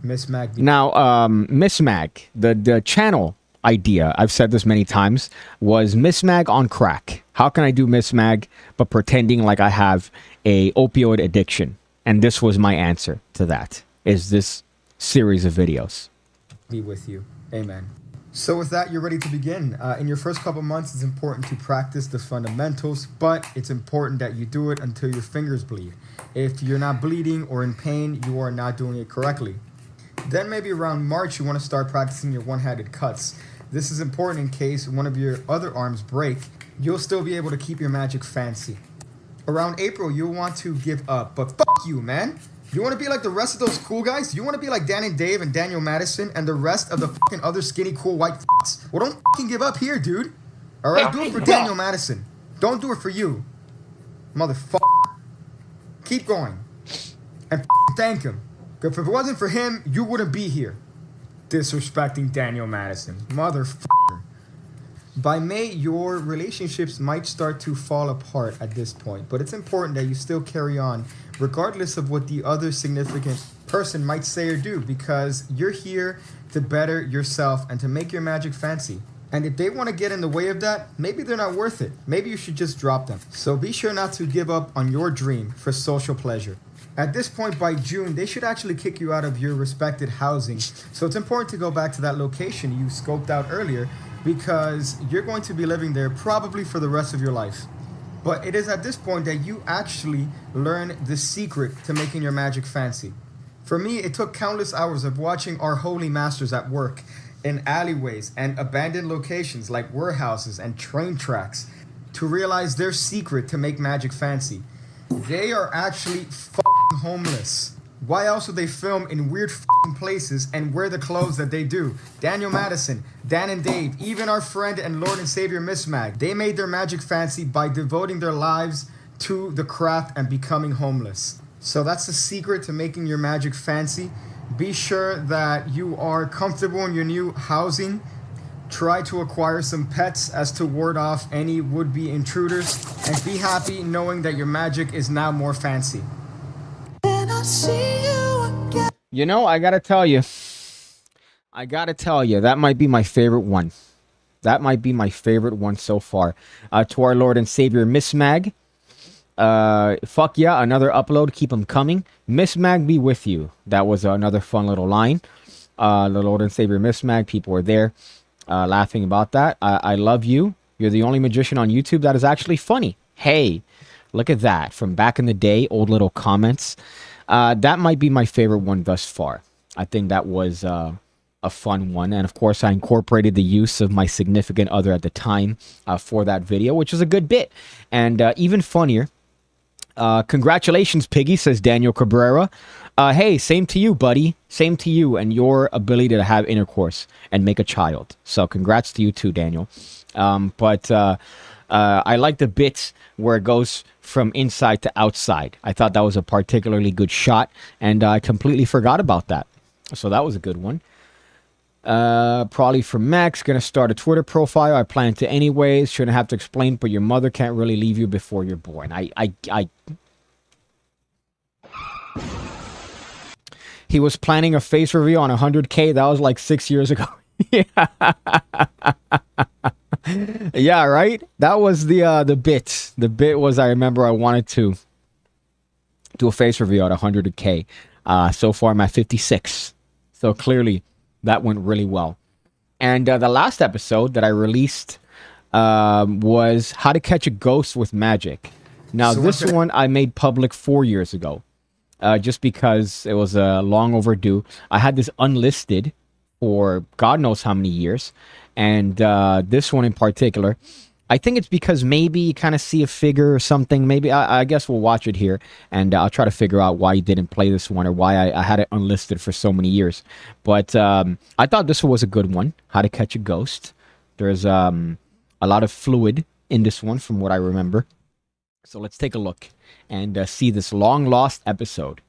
Miss Mag. Now, Miss Mag, the channel idea, I've said this many times, was Miss Mag on crack. How can I do Miss Mag but pretending like I have a opioid addiction? And this was my answer to that. is this series of videos. Be with you. Amen. So with that, you're ready to begin. In your first couple months, it's important to practice the fundamentals, but it's important that you do it until your fingers bleed. If you're not bleeding or in pain, you are not doing it correctly. Then maybe around March, you want to start practicing your one-handed cuts. This is important in case one of your other arms break. You'll still be able to keep your magic fancy. Around April, you'll want to give up, but fuck you, man. You want to be like the rest of those cool guys? You want to be like Dan and Dave and Daniel Madison and the rest of the fucking other skinny cool white f***s? Well, don't fucking give up here, dude. Alright, do it for Daniel Madison. Don't do it for you. Motherfucker. Keep going. And thank him. Because if it wasn't for him, you wouldn't be here. Disrespecting Daniel Madison. Motherfucker. By May, your relationships might start to fall apart at this point, but it's important that you still carry on, regardless of what the other significant person might say or do, because you're here to better yourself and to make your magic fancy. And if they want to get in the way of that, maybe they're not worth it. Maybe you should just drop them. So be sure not to give up on your dream for social pleasure. At this point, by June, they should actually kick you out of your respected housing. So it's important to go back to that location you scoped out earlier, because you're going to be living there probably for the rest of your life. But it is at this point that you actually learn the secret to making your magic fancy. For me, it took countless hours of watching our holy masters at work in alleyways and abandoned locations like warehouses and train tracks to realize their secret to make magic fancy. They are actually fucking homeless. Why else would they film in weird fucking places and wear the clothes that they do? Daniel Madison, Dan and Dave, even our friend and Lord and Savior Miss Mag, they made their magic fancy by devoting their lives to the craft and becoming homeless. So that's the secret to making your magic fancy. Be sure that you are comfortable in your new housing. Try to acquire some pets as to ward off any would-be intruders, and be happy knowing that your magic is now more fancy. You know, I gotta tell you, that might be my favorite one. That might be my favorite one so far. To our Lord and Savior, Miss Mag. Fuck yeah, another upload. Keep them coming. Miss Mag be with you. That was another fun little line. The Lord and Savior, Miss Mag. People were there laughing about that. I love you. You're the only magician on YouTube that is actually funny. Hey, look at that. From back in the day, old little comments. That might be my favorite one thus far. I think that was a fun one. And of course, I incorporated the use of my significant other at the time for that video, which is a good bit. And even funnier, congratulations, Piggy, says Daniel Cabrera. Hey, same to you, buddy. Same to you and your ability to have intercourse and make a child. So congrats to you too, Daniel. But I like the bits where it goes from inside to outside. I thought that was a particularly good shot, and I completely forgot about that. So that was a good one. Probably from Max, gonna start a Twitter profile. I plan to anyways. Shouldn't have to explain, but your mother can't really leave you before you're born. He was planning a face reveal on 100K. That was like 6 years ago. Yeah. Yeah, right? That was the bit. The bit was, I remember I wanted to do a face reveal at 100K. So far I'm at 56. So clearly that went really well. And the last episode that I released was How to Catch a Ghost with Magic. Now, so this one I made public 4 years ago. Just because it was long overdue. I had this unlisted for God knows how many years. And this one in particular, I think it's because maybe you kind of see a figure or something. Maybe, I guess we'll watch it here. And I'll try to figure out why you didn't play this one or why I had it unlisted for so many years. But I thought this one was a good one. How to Catch a Ghost. There's a lot of fluid in this one from what I remember. So let's take a look and see this long lost episode.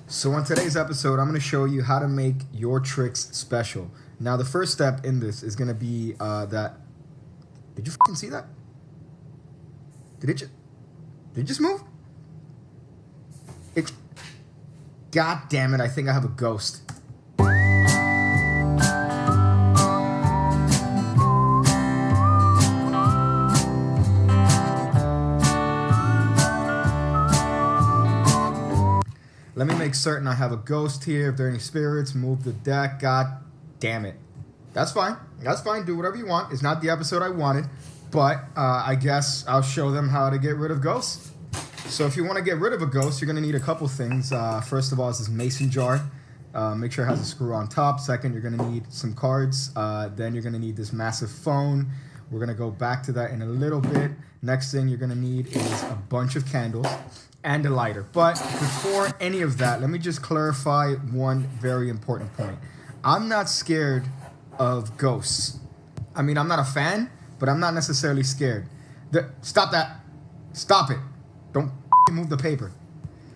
So on today's episode, I'm going to show you how to make your tricks special. Now, the first step in this is going to be that... Did you fucking see that? Did it just move? God damn it, I think I have a ghost. Let me make certain I have a ghost here. If there are any spirits, move the deck. God damn it. That's fine. That's fine. Do whatever you want. It's not the episode I wanted. But I guess I'll show them how to get rid of ghosts. So if you want to get rid of a ghost, you're going to need a couple things. First of all, is this mason jar. Make sure it has a screw on top. Second, you're going to need some cards. Then you're going to need this massive phone. We're going to go back to that in a little bit. Next thing you're going to need is a bunch of candles and a lighter. But before any of that, let me just clarify one very important point. I'm not scared of ghosts. I mean, I'm not a fan, but I'm not necessarily scared. Stop that. Stop it. Don't move the paper.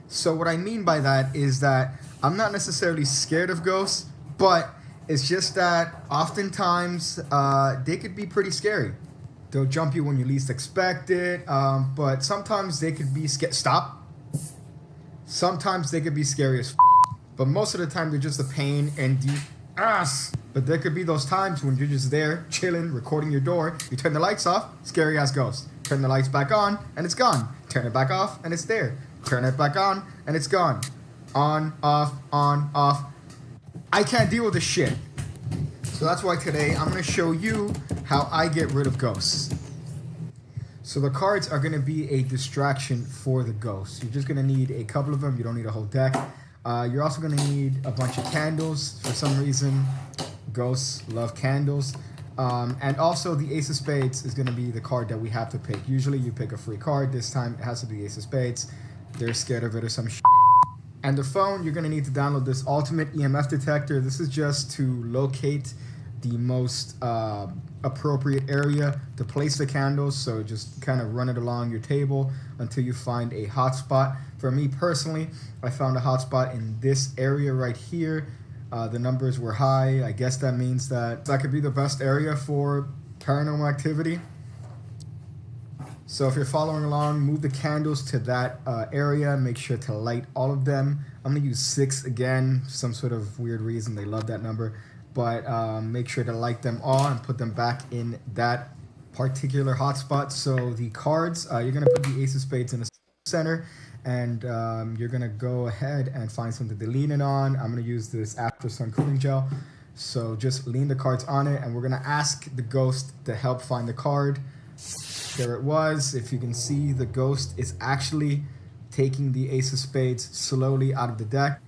So what I mean by that is that I'm not necessarily scared of ghosts, but it's just that oftentimes they could be pretty scary. They'll jump you when you least expect it, but sometimes they could be Stop. Sometimes they could be scary as but most of the time they're just a pain in the ass. But there could be those times when you're just there, chilling, recording your door. You turn the lights off, scary ass ghost. Turn the lights back on, and it's gone. Turn it back off, and it's there. Turn it back on, and it's gone. On, off, on, off. I can't deal with this shit. So that's why today I'm going to show you how I get rid of ghosts. So the cards are going to be a distraction for the ghosts. You're just going to need a couple of them. You don't need a whole deck. You're also going to need a bunch of candles. For some reason, ghosts love candles. And also the Ace of Spades is going to be the card that we have to pick. Usually you pick a free card. This time it has to be Ace of Spades. They're scared of it or some shit. And the phone, you're going to need to download this ultimate EMF detector. This is just to locate the most appropriate area to place the candles. So just kind of run it along your table until you find a hotspot. For me personally, I found a hotspot in this area right here. The numbers were high. I guess that means that could be the best area for paranormal activity. So if you're following along, move the candles to that area. Make sure to light all of them. I'm going to use 6 again. Some sort of weird reason. They love that number. But make sure to light them all and put them back in that particular hotspot. So the cards, you're going to put the Ace of Spades in the center. And you're going to go ahead and find something to lean it on. I'm going to use this After Sun Cooling Gel. So just lean the cards on it. And we're going to ask the ghost to help find the card. There it was. If you can see, the ghost is actually taking the Ace of Spades slowly out of the deck.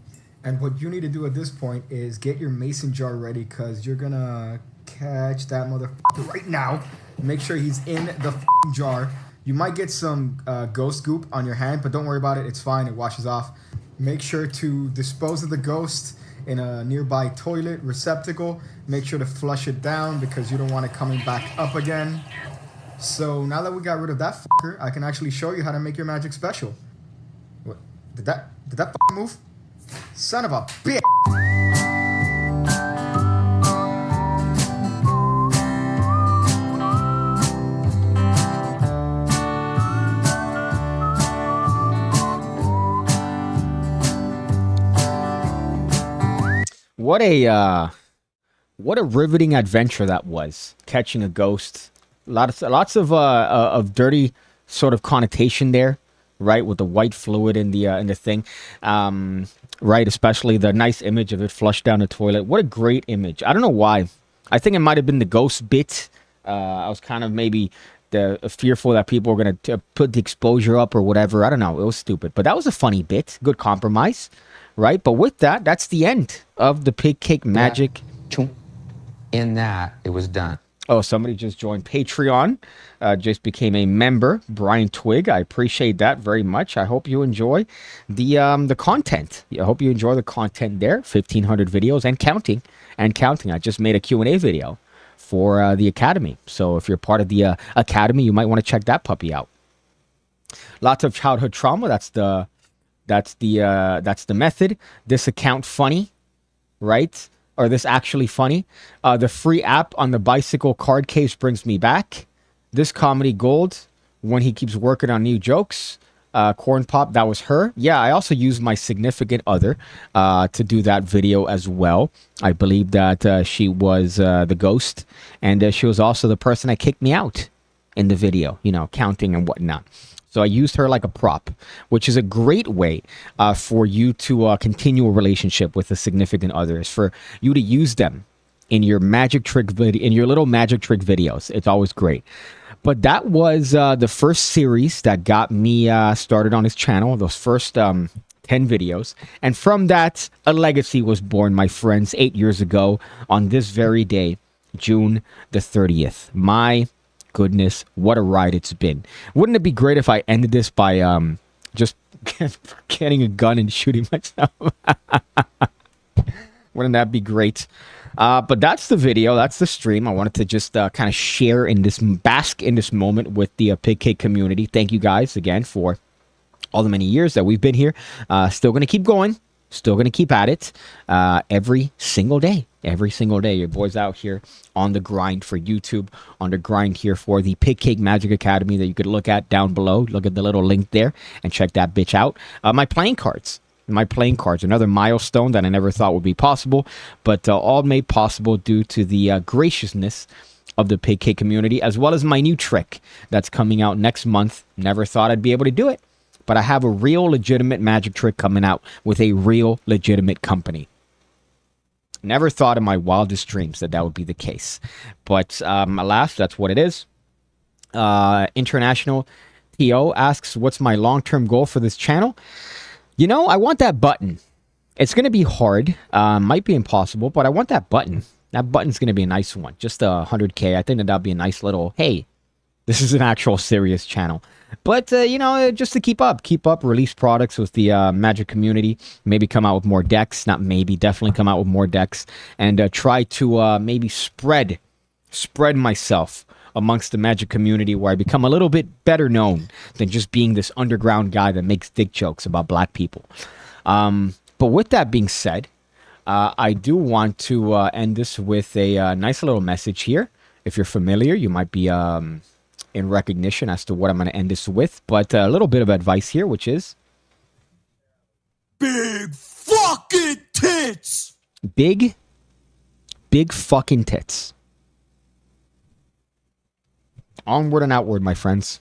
And what you need to do at this point is get your mason jar ready, because you're going to catch that motherfucker right now. Make sure he's in the jar. You might get some ghost goop on your hand, but don't worry about it. It's fine. It washes off. Make sure to dispose of the ghost in a nearby toilet receptacle. Make sure to flush it down because you don't want it coming back up again. So now that we got rid of that fucker, I can actually show you how to make your magic special. What? Did that fucker move? Son of a bitch! What a riveting adventure that was, catching a ghost. Lots of dirty sort of connotation there, right, with the white fluid in the thing, right, especially the nice image of it flushed down the toilet. What a great image. I don't know why. I think it might have been the ghost bit. I was kind of maybe fearful that people were going to put the exposure up or whatever. I don't know. It was stupid, but that was a funny bit. Good compromise, right? But with that, that's the end of the PigCake magic. In that, it was done. Oh, somebody just joined Patreon, just became a member, Brian Twig. I appreciate that very much. I hope you enjoy the content. I hope you enjoy the content there. 1,500 videos and counting. I just made a Q&A video for the Academy. So if you're part of the Academy, you might want to check that puppy out. Lots of childhood trauma. That's the method. This account funny, right? Or this actually funny. The free app on the bicycle card case brings me back. This comedy gold when he keeps working on new jokes. Corn Pop, that was her. Yeah, I also used my significant other to do that video as well. I believe that she was the ghost, and she was also the person that kicked me out in the video, you know, counting and whatnot. So I used her like a prop, which is a great way for you to continue a relationship with a significant other, is for you to use them in your magic trick video, in your little magic trick videos. It's always great. But that was the first series that got me started on his channel, those first 10 videos. And from that, a legacy was born, my friends, 8 years ago on this very day, June the 30th. My goodness, what a ride it's been. Wouldn't it be great if I ended this by just getting a gun and shooting myself? Wouldn't that be great? But that's the video. That's the stream. I wanted to just kind of share in this, bask in this moment with the PigCake community. Thank you guys again for all the many years that we've been here. Still going to keep going. Still going to keep at it every single day. Every single day. Your boy's out here on the grind for YouTube, on the grind here for the PigCake Magic Academy that you could look at down below. Look at the little link there and check that bitch out. My playing cards. Another milestone that I never thought would be possible, but all made possible due to the graciousness of the PigCake community, as well as my new trick that's coming out next month. Never thought I'd be able to do it, but I have a real legitimate magic trick coming out with a real legitimate company. Never thought in my wildest dreams that would be the case, but alas, that's what it is. International TO asks, what's my long-term goal for this channel? You know, I want that button. It's going to be hard. Might be impossible, but I want that button. That button's going to be a nice one. Just 100K. I think that'll be a nice little, hey, this is an actual serious channel. But, you know, just to keep up, release products with the Magic community, maybe come out with more decks, not maybe, definitely come out with more decks, and try to maybe spread myself amongst the Magic community, where I become a little bit better known than just being this underground guy that makes dick jokes about black people. But with that being said, I do want to end this with a nice little message here. If you're familiar, you might be in recognition as to what I'm going to end this with, but a little bit of advice here, which is big fucking tits. Big fucking tits. Onward and outward, my friends.